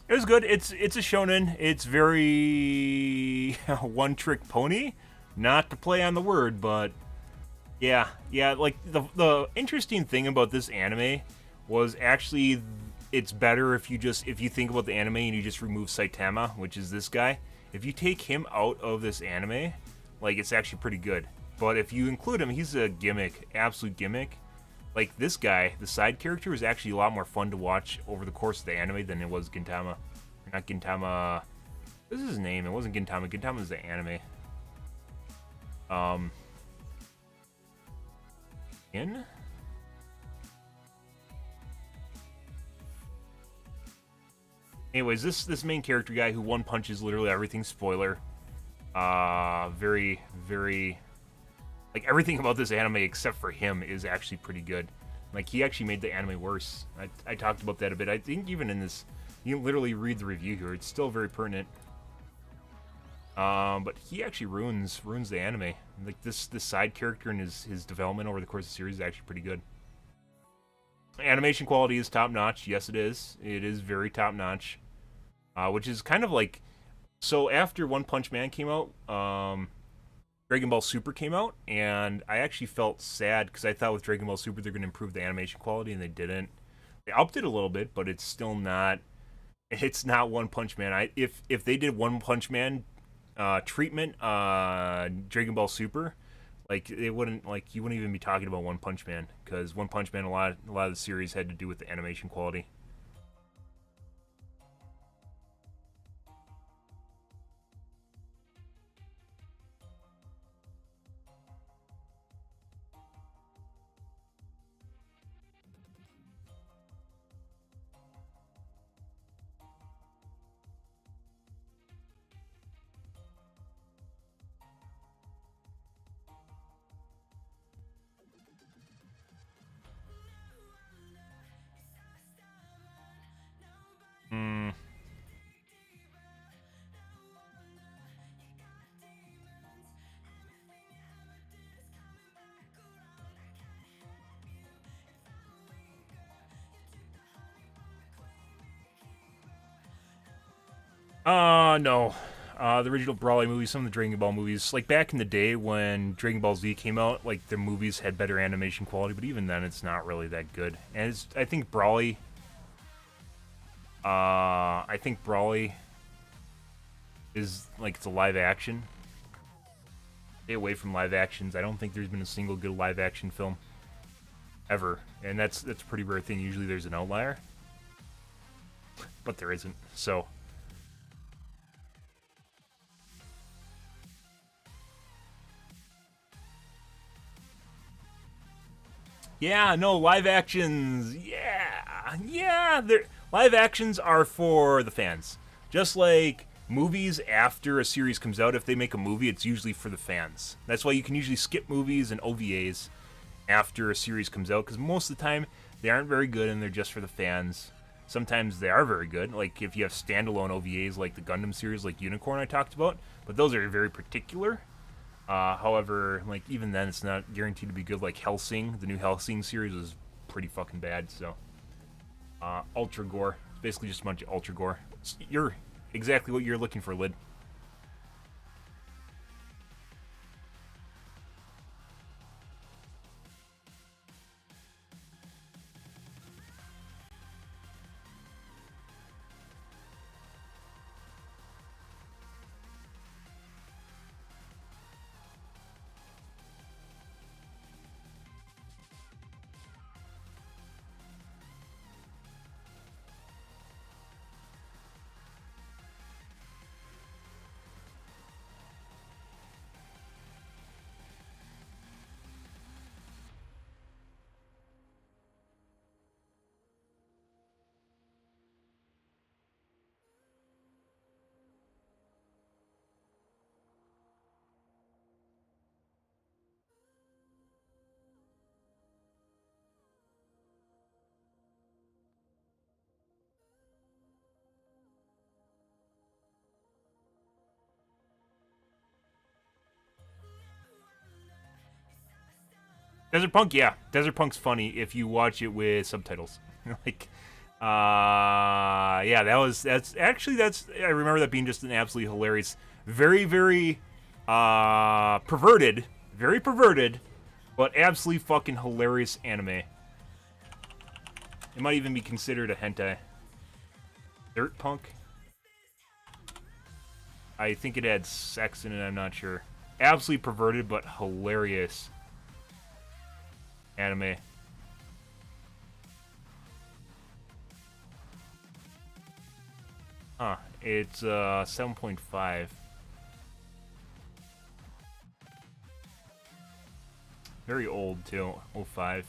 It was good. It's a shonen. It's very one-trick pony. Not to play on the word, but yeah. Like the interesting thing about this anime was actually it's better if you think about the anime and you just remove Saitama, which is this guy. If you take him out of this anime, like it's actually pretty good. But if you include him, he's a gimmick, absolute gimmick. Like, this guy, the side character, is actually a lot more fun to watch over the course of the anime than it was Gintama. Not Gintama... What is his name? It wasn't Gintama. Gintama is the anime. In? Anyways, this main character guy who one punches literally everything, spoiler. Very, very... Like, everything about this anime except for him is actually pretty good. Like, he actually made the anime worse. I talked about that a bit. I think even in this, you can literally read the review here. It's still very pertinent. But he actually ruins the anime. Like, this side character and his development over the course of the series is actually pretty good. Animation quality is top-notch. Yes, it is. It is very top-notch. Which is kind of like... So, after One Punch Man came out, Dragon Ball Super came out, and I actually felt sad because I thought with Dragon Ball Super they're going to improve the animation quality, and they didn't. They upped it a little bit, but it's still not. It's not One Punch Man. If they did One Punch Man treatment, Dragon Ball Super, like you wouldn't even be talking about One Punch Man, because One Punch Man a lot of the series had to do with the animation quality. No. The original Brawley movies, some of the Dragon Ball movies, like back in the day when Dragon Ball Z came out, like the movies had better animation quality, but even then, it's not really that good. And I think Brawley, is like it's a live action. Stay away from live actions. I don't think there's been a single good live action film ever, and that's a pretty rare thing. Usually, there's an outlier, but there isn't. So. Yeah, no, live actions. Yeah. Live actions are for the fans. Just like movies after a series comes out, if they make a movie, it's usually for the fans. That's why you can usually skip movies and OVAs after a series comes out, because most of the time they aren't very good and they're just for the fans. Sometimes they are very good, like if you have standalone OVAs like the Gundam series, like Unicorn I talked about, but those are very particular. However, like even then, it's not guaranteed to be good. Like Hellsing, the new Hellsing series was pretty fucking bad. So, Ultra Gore, it's basically just a bunch of Ultra Gore. You're exactly what you're looking for, Lid. Desert Punk, yeah. Desert Punk's funny if you watch it with subtitles. like, yeah, I remember that being just an absolutely hilarious, very, very, perverted, very perverted, but absolutely fucking hilarious anime. It might even be considered a hentai. Dirt Punk? I think it had sex in it, I'm not sure. Absolutely perverted, but hilarious anime. Huh. It's 7.5. Very old too. 05.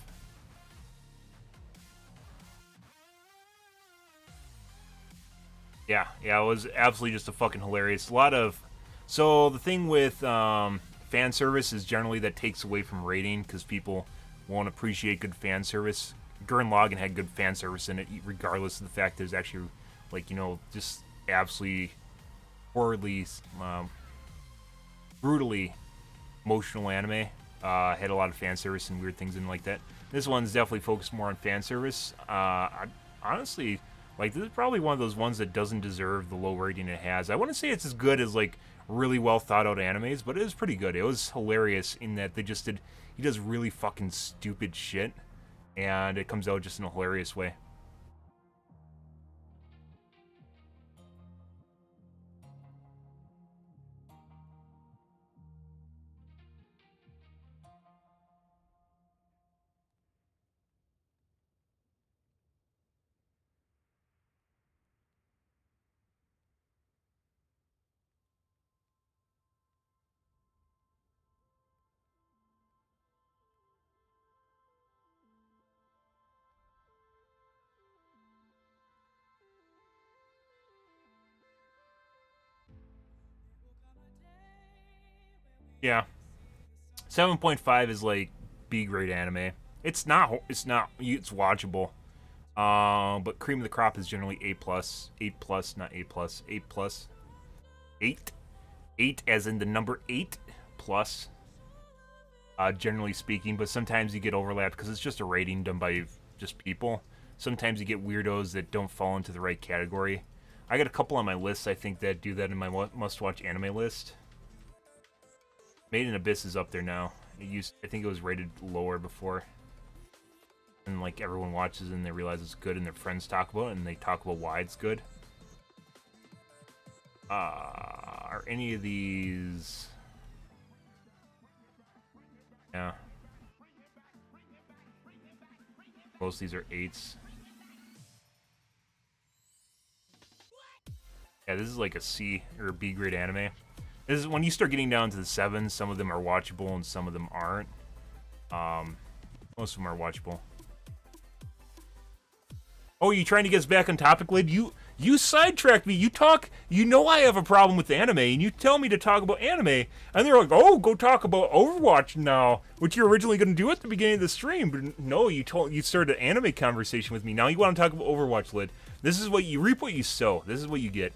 Yeah, it was absolutely just a fucking hilarious. A lot of so the thing with fan service is generally that takes away from rating because people won't appreciate good fan service. Gurren Lagann had good fan service in it, regardless of the fact that it's actually like just absolutely horribly, brutally emotional anime. Had a lot of fan service and weird things in like that. This one's definitely focused more on fan service. Honestly, like this is probably one of those ones that doesn't deserve the low rating it has. I wouldn't say it's as good as like really well thought out animes, but it was pretty good. It was hilarious in that he does really fucking stupid shit, and it comes out just in a hilarious way. Yeah, 7.5 is like B grade anime. It's not. It's not. It's watchable. But Cream of the Crop is generally A plus, 8 plus, not A plus, 8 plus, 8, 8 as in the number 8 plus. Generally speaking, but sometimes you get overlapped because it's just a rating done by just people. Sometimes you get weirdos that don't fall into the right category. I got a couple on my list, I think, that do that in my must-watch anime list. Made in Abyss is up there now. I think it was rated lower before. And, like, everyone watches it and they realize it's good and their friends talk about it and they talk about why it's good. Are any of these... Yeah. Most of these are 8s. Yeah, this is like a C or a B grade anime. This is when you start getting down to the 7s, some of them are watchable and some of them aren't. Most of them are watchable. Oh, you trying to get us back on topic, Lid? You sidetracked me. You know I have a problem with anime, and you tell me to talk about anime, and they're like, oh, go talk about Overwatch now, which you're originally going to do at the beginning of the stream. But no, you started an anime conversation with me. Now you want to talk about Overwatch, Lid. This is what you reap what you sow. This is what you get.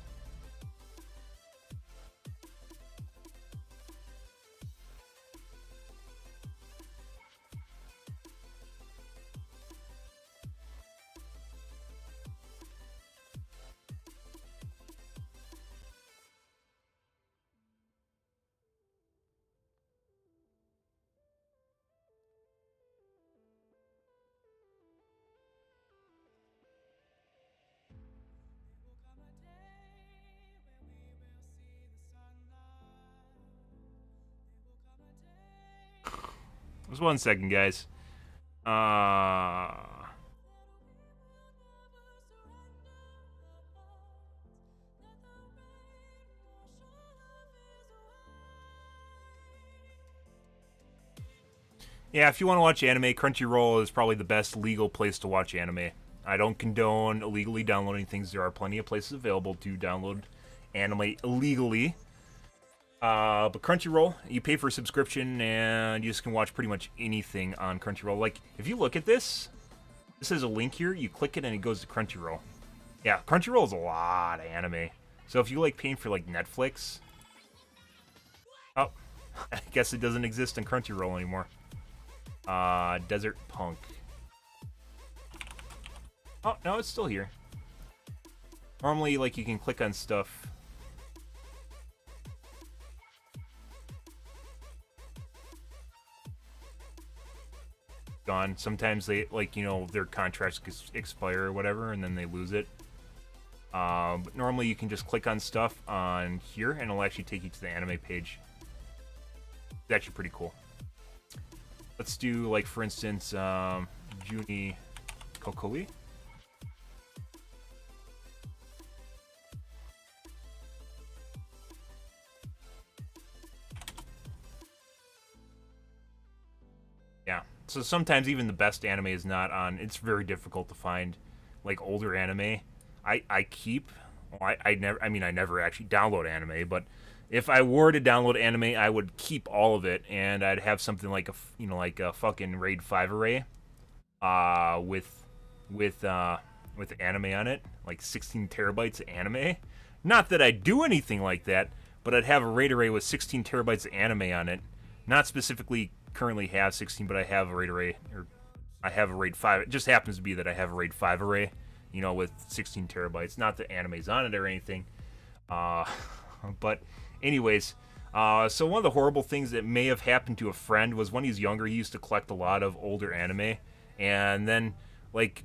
Just 1 second, guys. Yeah, if you want to watch anime, Crunchyroll is probably the best legal place to watch anime. I don't condone illegally downloading things. There are plenty of places available to download anime illegally. But Crunchyroll, you pay for a subscription and you just can watch pretty much anything on Crunchyroll. Like, if you look at this has a link here, you click it and it goes to Crunchyroll. Yeah, Crunchyroll is a lot of anime. So if you like paying for like Netflix... Oh, I guess it doesn't exist on Crunchyroll anymore. Desert Punk. Oh, no, it's still here. Normally, like, you can click on stuff... Gone. Sometimes they, like, you know, their contracts expire or whatever, and then they lose it. But normally you can just click on stuff on here, and it'll actually take you to the anime page. It's actually pretty cool. Let's do, like, for instance, Juni Kokoi. Yeah. So sometimes even the best anime is not on. It's very difficult to find, like, older anime. I never actually download anime, but if I were to download anime, I would keep all of it, and I'd have something like a fucking RAID 5 array, with anime on it, like 16 terabytes of anime. Not that I do anything like that, but I'd have a RAID array with 16 terabytes of anime on it. Not specifically currently have 16, but I have a RAID array, or I have a RAID 5. It just happens to be that I have a RAID 5 array, you know, with 16 terabytes. Not that anime's on it or anything. But anyways, so one of the horrible things that may have happened to a friend was when he was younger, he used to collect a lot of older anime. And then, like,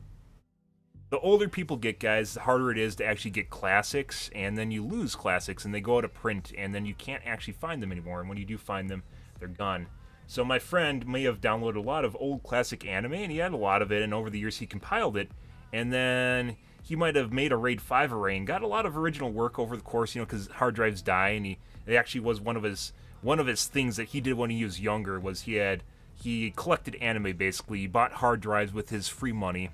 the older people get, guys, the harder it is to actually get classics. And then you lose classics, and they go out of print, and then you can't actually find them anymore. And when you do find them, they're gone. So my friend may have downloaded a lot of old classic anime, and he had a lot of it, and over the years he compiled it. And then he might have made a RAID 5 array and got a lot of original work over the course, you know, because hard drives die, and it actually was one of his things that he did when he was younger was he collected anime, basically. He bought hard drives with his free money.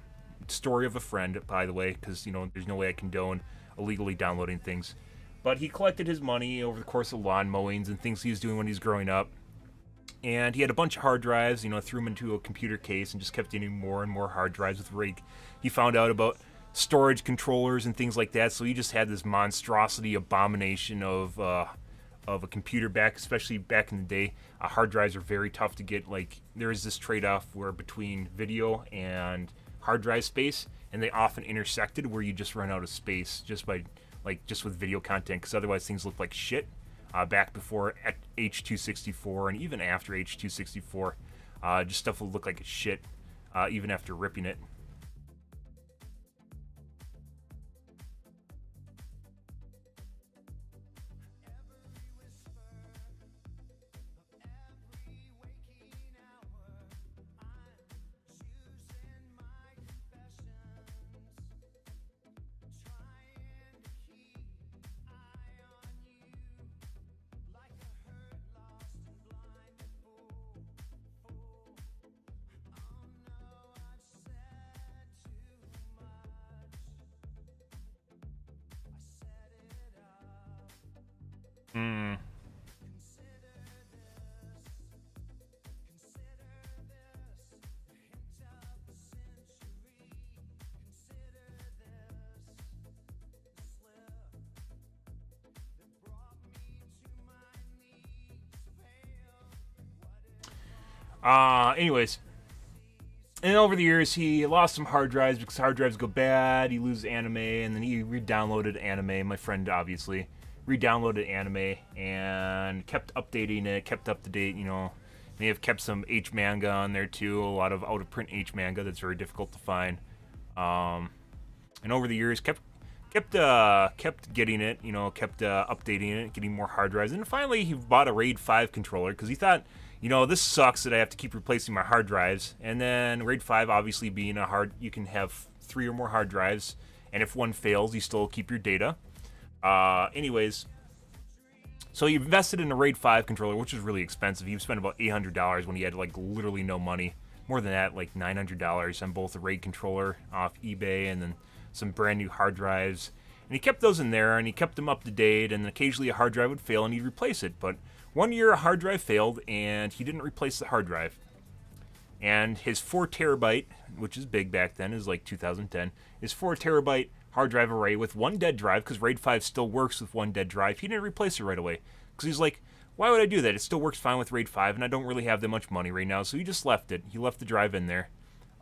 Story of a friend, by the way, because, you know, there's no way I condone illegally downloading things. But he collected his money over the course of lawn mowings and things he was doing when he was growing up. And he had a bunch of hard drives, you know, threw them into a computer case and just kept getting more and more hard drives with RAID. He found out about storage controllers and things like that, so he just had this monstrosity abomination of a computer especially back in the day. Hard drives are very tough to get. Like, there is this trade-off where between video and hard drive space, and they often intersected where you just run out of space just by like just with video content, because otherwise things look like shit. Back before H.264 and even after H.264, just stuff would look like shit, even after ripping it. Hmm. Anyways, and over the years, he lost some hard drives because hard drives go bad. He loses anime, and then he re-downloaded anime. My friend, obviously, re-downloaded anime and kept updating it, kept up to date. You know, they have kept some H manga on there too. A lot of out of print H manga that's very difficult to find. And over the years, kept getting it. You know, kept updating it, getting more hard drives, and finally he bought a RAID 5 controller because he thought, you know, this sucks that I have to keep replacing my hard drives. And then RAID 5 obviously being you can have 3 or more hard drives, and if one fails, you still keep your data. Anyways, so he invested in a RAID 5 controller, which is really expensive. He spent about $800 when he had like literally no money. More than that, like $900 on both a RAID controller off eBay and then some brand new hard drives. And he kept those in there, and he kept them up to date, and occasionally a hard drive would fail and he'd replace it. But one year a hard drive failed and he didn't replace the hard drive. And his 4 terabyte, which is big back then, is like 2010, his 4 terabyte hard drive array with one dead drive, because RAID 5 still works with one dead drive, he didn't replace it right away. Because he's like, why would I do that? It still works fine with RAID 5 and I don't really have that much money right now. So he just left it. He left the drive in there.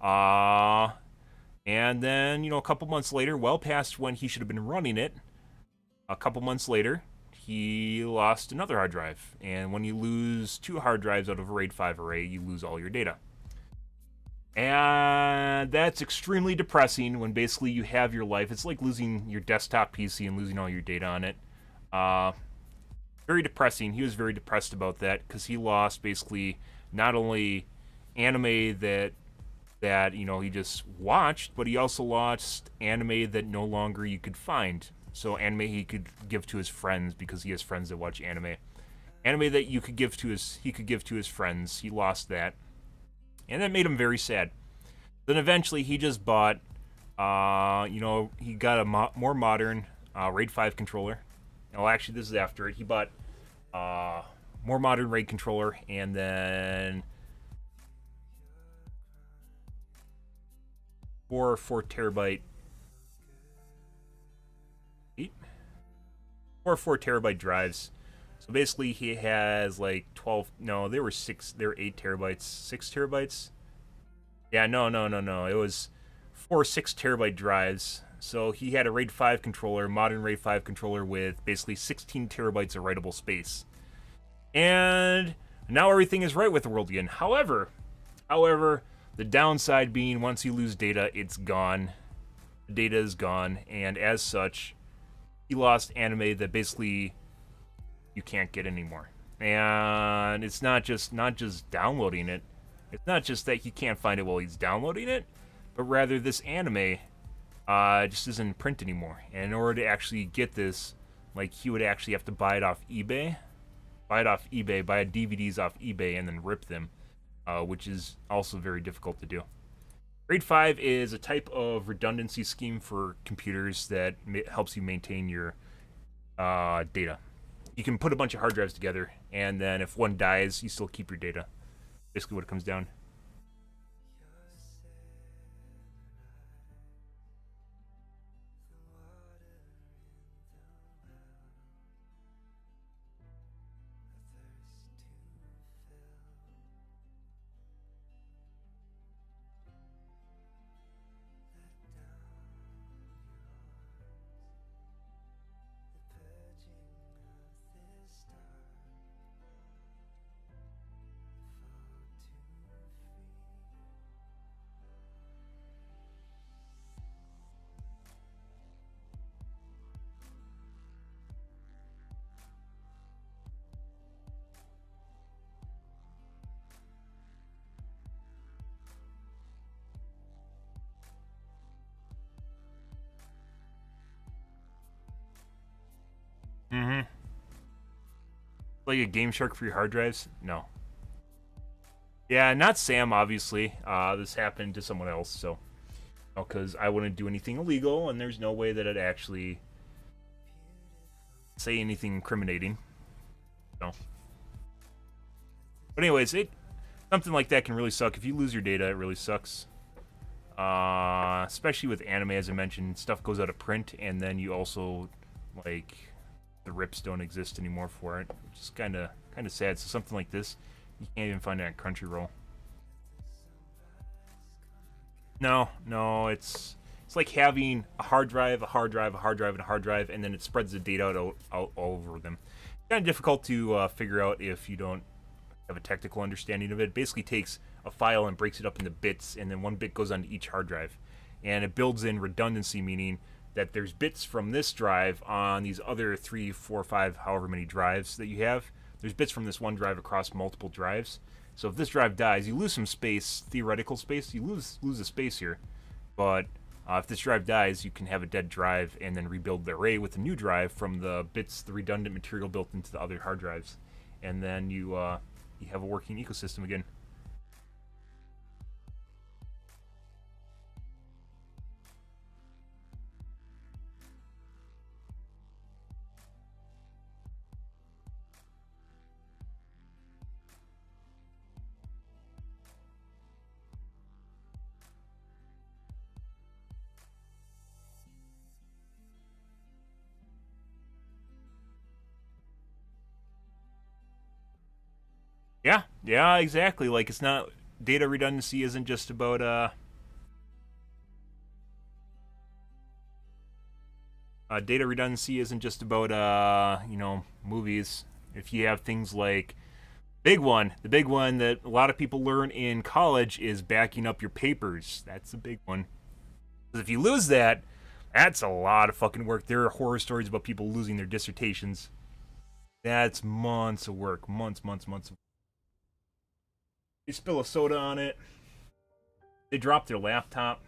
And then, you know, a couple months later, well past when he should have been running it, a couple months later, he lost another hard drive. And when you lose 2 hard drives out of a RAID 5 array, you lose all your data. And that's extremely depressing when basically you have your life. It's like losing your desktop PC and losing all your data on it. Very depressing. He was very depressed about that because he lost basically not only anime that you know he just watched, but he also lost anime that no longer you could find. So anime he could give to his friends because he has friends that watch anime. Anime that he could give to his friends. He lost that, and that made him very sad. Then eventually he just bought, you know, he got a more modern RAID 5 controller. Well, actually, this is after it. He bought more modern RAID controller, and then 4 terabyte 4 terabyte drives. So basically he has like 12, no, they were 8 terabytes, 6 terabytes. Yeah, no, it was 4 6 terabyte drives. So he had a RAID 5 controller, modern RAID 5 controller with basically 16 terabytes of writable space. And now everything is right with the world again. However, the downside being once you lose data, it's gone. The data is gone, and as such, he lost anime that basically you can't get anymore. And it's not just downloading it. It's not just that he can't find it while he's downloading it, but rather this anime just isn't in print anymore. And in order to actually get this, like, he would actually have to buy it off eBay, buy DVDs off eBay, and then rip them, which is also very difficult to do. RAID 5 is a type of redundancy scheme for computers that helps you maintain your data. You can put a bunch of hard drives together, and then if one dies, you still keep your data. Basically what it comes down. Like a Game Shark for your hard drives? No. Yeah, not Sam, obviously. This happened to someone else, so. Because I wouldn't do anything illegal, and there's no way that I'd actually say anything incriminating. So. But anyways, something like that can really suck. If you lose your data, it really sucks. Especially with anime, as I mentioned, stuff goes out of print, and then you also, like, the rips don't exist anymore for it, which is kind of sad. So something like this, you can't even find it on Crunchyroll. No, it's like having a hard drive, a hard drive, a hard drive, and a hard drive, and then it spreads the data out all over them. It's kind of difficult to figure out if you don't have a technical understanding of it. It basically takes a file and breaks it up into bits, and then one bit goes onto each hard drive. And it builds in redundancy, meaning that there's bits from this drive on these other 3, 4, 5, however many drives that you have. There's bits from this one drive across multiple drives. So if this drive dies, you lose some space, theoretical space. You lose a space here. But if this drive dies, you can have a dead drive and then rebuild the array with a new drive from the bits, the redundant material built into the other hard drives. And then you have a working ecosystem again. Yeah, exactly. Like, it's not, data redundancy isn't just about data redundancy isn't just about movies. If you have things like the big one that a lot of people learn in college is backing up your papers. That's a big one. Because if you lose that, that's a lot of fucking work. There are horror stories about people losing their dissertations. That's months of work, months of. They spill a soda on it. They drop their laptop.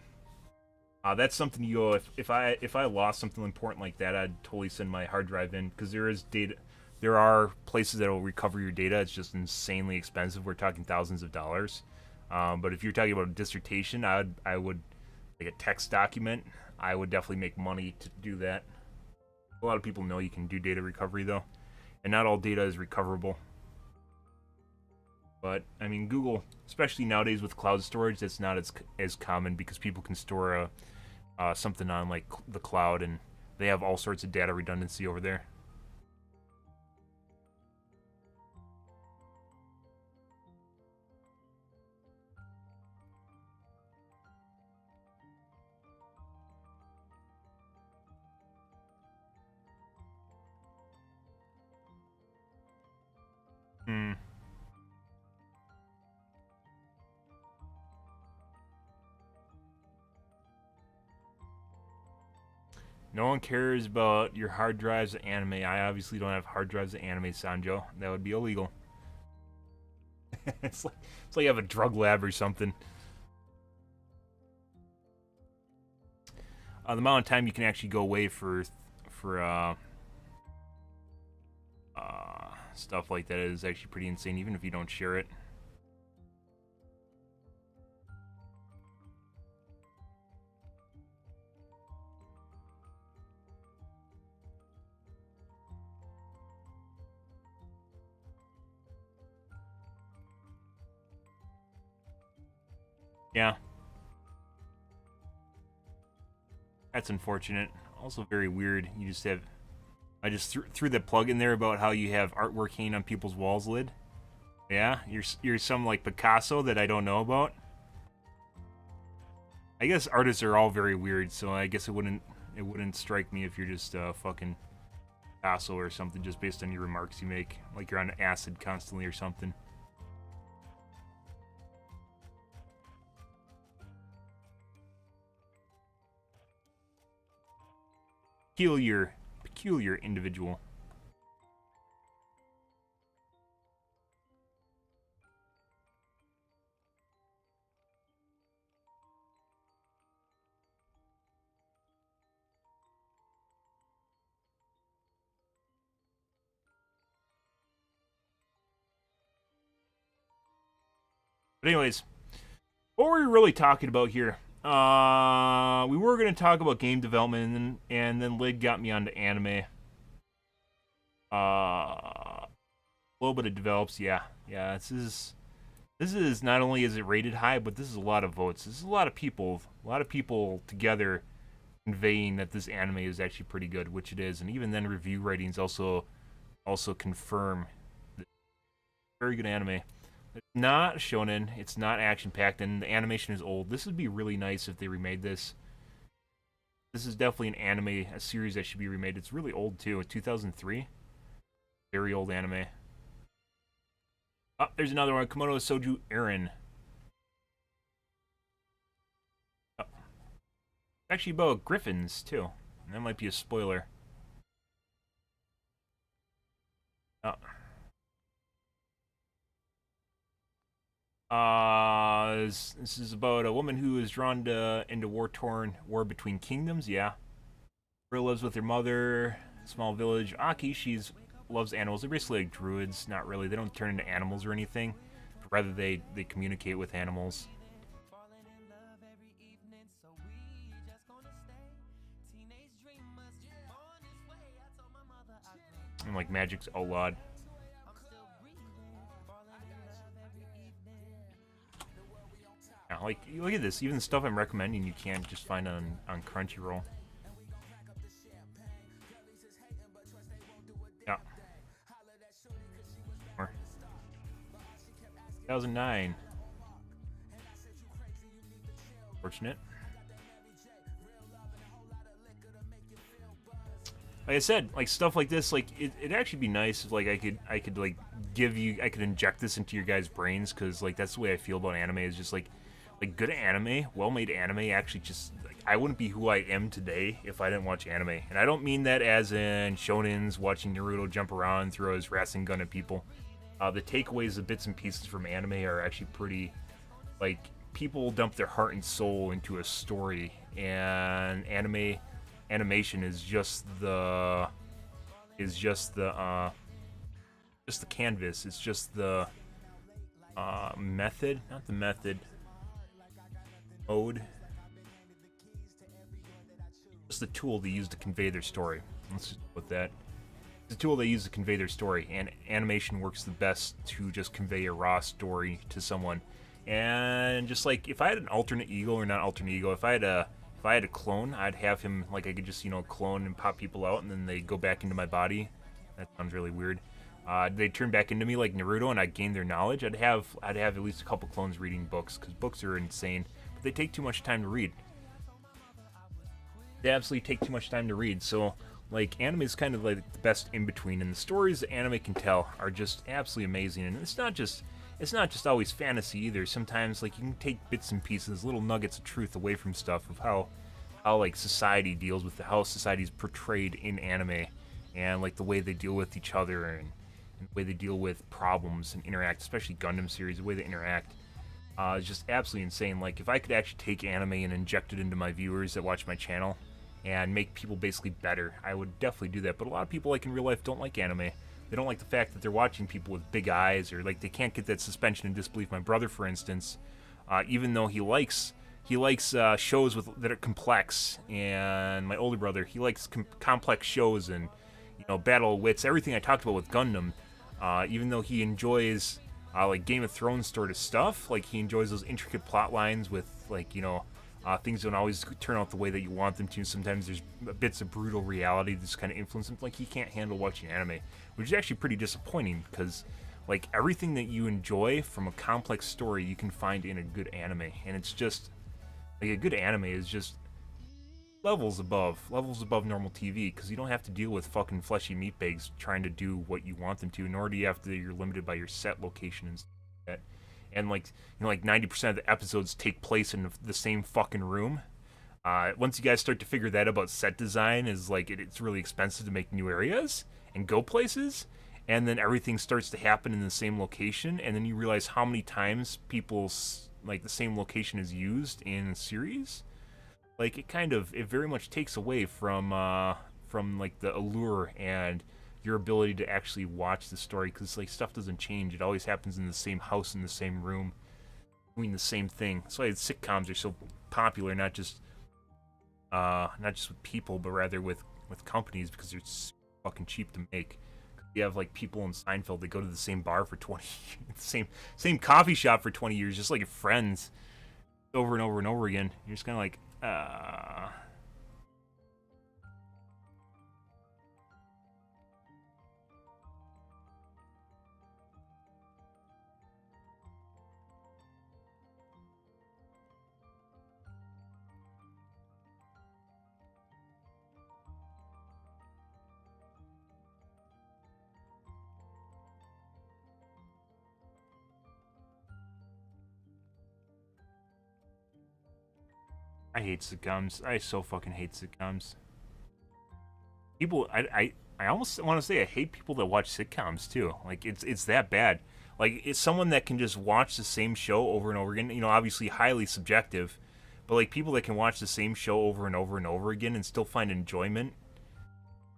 That's something you go. If I lost something important like that, I'd totally send my hard drive in, because there is data. There are places that will recover your data. It's just insanely expensive. We're talking thousands of dollars. But if you're talking about a dissertation, I would like a text document. I would definitely make money to do that. A lot of people know you can do data recovery though, and not all data is recoverable. But I mean, Google, especially nowadays with cloud storage, that's not as common, because people can store something on like the cloud, and they have all sorts of data redundancy over there. Hmm. No one cares about your hard drives of anime. I obviously don't have hard drives of anime, Sanjo. That would be illegal. It's like you have a drug lab or something. The amount of time you can actually go away for stuff like that is actually pretty insane, even if you don't share it. Yeah. That's unfortunate. Also very weird. You just have... I just threw the plug in there about how you have artwork hanging on people's walls lid. Yeah? You're some, like, Picasso that I don't know about? I guess artists are all very weird, so I guess it wouldn't strike me if you're just fucking Picasso or something, just based on your remarks you make. Like you're on acid constantly or something. Peculiar individual. But anyways, what were we really talking about here? We were going to talk about game development, and then Lid got me onto anime. A little bit of develops, yeah. This is not only is it rated high, but this is a lot of votes. This is a lot of people together conveying that this anime is actually pretty good, which it is, and even then review ratings also confirm that very good anime. It's not shonen, it's not action packed, and the animation is old. This would be really nice if they remade this. This is definitely an anime, a series that should be remade. It's really old too, 2003. Very old anime. Oh, there's another one, Komodo Soju Aaron. Oh. Actually about griffins too. That might be a spoiler. Oh. This is about a woman who is drawn into war between kingdoms. Yeah, Ria lives with her mother, small village. Aki, loves animals. They're basically like druids. Not really. They don't turn into animals or anything. But rather, they communicate with animals. And like magic's outlawed. Like, look at this. Even the stuff I'm recommending you can't just find on Crunchyroll. Yeah. 2009. Fortunate. Like I said, like stuff like this, like it'd actually be nice if like I could like inject this into your guys' brains, because like that's the way I feel about anime. Is just like good anime, well-made anime actually just, like, I wouldn't be who I am today if I didn't watch anime. And I don't mean that as in shonens, watching Naruto jump around, throw his Rasen gun at people. The takeaways, the bits and pieces from anime are actually pretty, like, people dump their heart and soul into a story, and animation is just the canvas. It's just the method, not the method. Mode. It's the tool they use to convey their story. Let's just put that. It's a tool they use to convey their story, and animation works the best to just convey a raw story to someone. And just like if I had an alternate ego, or not alternate ego, if I had a clone, I'd have him, like, I could just, clone and pop people out, and then they go back into my body. That sounds really weird. They turn back into me like Naruto, and I gain their knowledge. I'd have at least a couple clones reading books, because books are insane. They take too much time to read. They absolutely take too much time to read. So, like, anime is kind of like the best in between, and the stories that anime can tell are just absolutely amazing. And it's not just always fantasy either. Sometimes, like, you can take bits and pieces, little nuggets of truth away from stuff of how like society deals with how society is portrayed in anime, and like the way they deal with each other, and the way they deal with problems and interact, especially Gundam series, the way they interact. It's just absolutely insane. Like, if I could actually take anime and inject it into my viewers that watch my channel and make people basically better, I would definitely do that. But a lot of people, like in real life, don't like anime. They don't like the fact that they're watching people with big eyes, or like they can't get that suspension of disbelief. My brother, for instance, even though he likes shows that are complex, and my older brother, he likes complex shows and battle of wits, everything I talked about with Gundam. Even though he enjoys like Game of Thrones sort of stuff, like he enjoys those intricate plot lines with like things don't always turn out the way that you want them to. Sometimes there's bits of brutal reality that's kind of influence him. Like, he can't handle watching anime, which is actually pretty disappointing, because like everything that you enjoy from a complex story you can find in a good anime, and it's just like a good anime is just levels above normal TV, because you don't have to deal with fucking fleshy meatbags trying to do what you want them to, nor do you have to. You're limited by your set location and stuff like that. And like like 90% of the episodes take place in the same fucking room. Once you guys start to figure that about set design, is like it's really expensive to make new areas and go places, and then everything starts to happen in the same location, and then you realize how many times people's like the same location is used in a series. Like, it very much takes away from like the allure and your ability to actually watch the story, because like stuff doesn't change. It always happens in the same house, in the same room. doing the same thing. That's why sitcoms are so popular, not just with people, but rather with companies, because they're so fucking cheap to make. You have like people in Seinfeld that go to the same bar for 20 same coffee shop for 20 years, just like friends, over and over and over again. You're just kind of like, I hate sitcoms. I so fucking hate sitcoms. People, I almost want to say I hate people that watch sitcoms too. Like it's that bad. Like it's someone that can just watch the same show over and over again. You know, obviously highly subjective, but like people that can watch the same show over and over and over again and still find enjoyment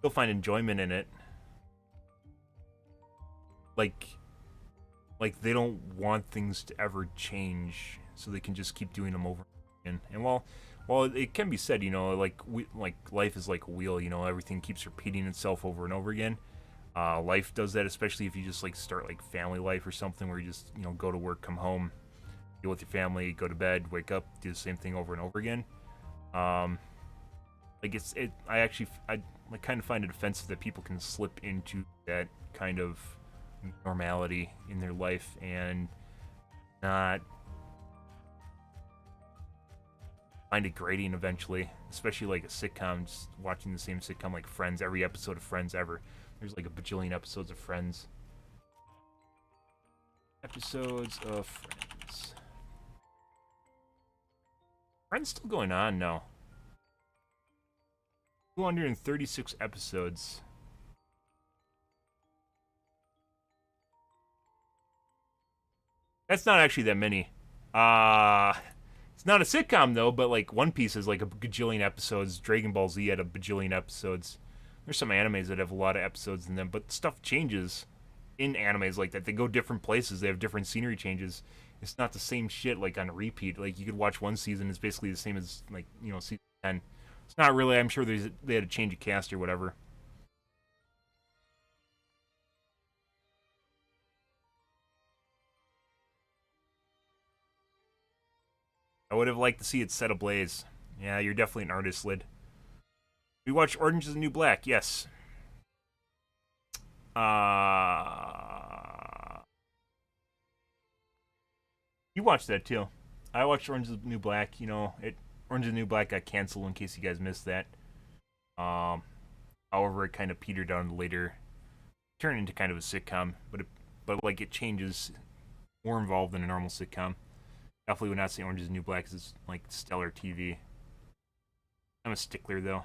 in it. Like like they don't want things to ever change, so they can just keep doing them over again. And while it can be said, you know, like life is like a wheel, you know, everything keeps repeating itself over and over again. Life does that, especially if you just like start like family life or something, where you just, you know, go to work, come home, deal with your family, go to bed, wake up, do the same thing over and over again. Like I like kind of find it offensive that people can slip into that kind of normality in their life and not find it grating eventually, especially like a sitcom, just watching the same sitcom like Friends, every episode of Friends ever. There's like a bajillion episodes of Friends. Episodes of Friends. Friends still going on? No. 236 episodes. That's not actually that many. It's not a sitcom though, but like One Piece has like a bajillion episodes. Dragon Ball Z had a bajillion episodes. There's some animes that have a lot of episodes in them, but stuff changes in animes like that. They go different places. They have different scenery changes. It's not the same shit like on repeat. Like you could watch one season, it's basically the same as like, you know, season 10. It's not really. I'm sure they had to change a cast or whatever. I would have liked to see it set ablaze. Yeah, you're definitely an artist, Lid. We watched Orange is the New Black. Yes. You watched that too. I watched Orange is the New Black. You know, Orange is the New Black got canceled in case you guys missed that. Um, However, it kind of petered down later, turned into kind of a sitcom, but like it changes, more involved than a normal sitcom. Definitely would not say Orange is the New Black because it's like stellar TV. I'm a stickler though.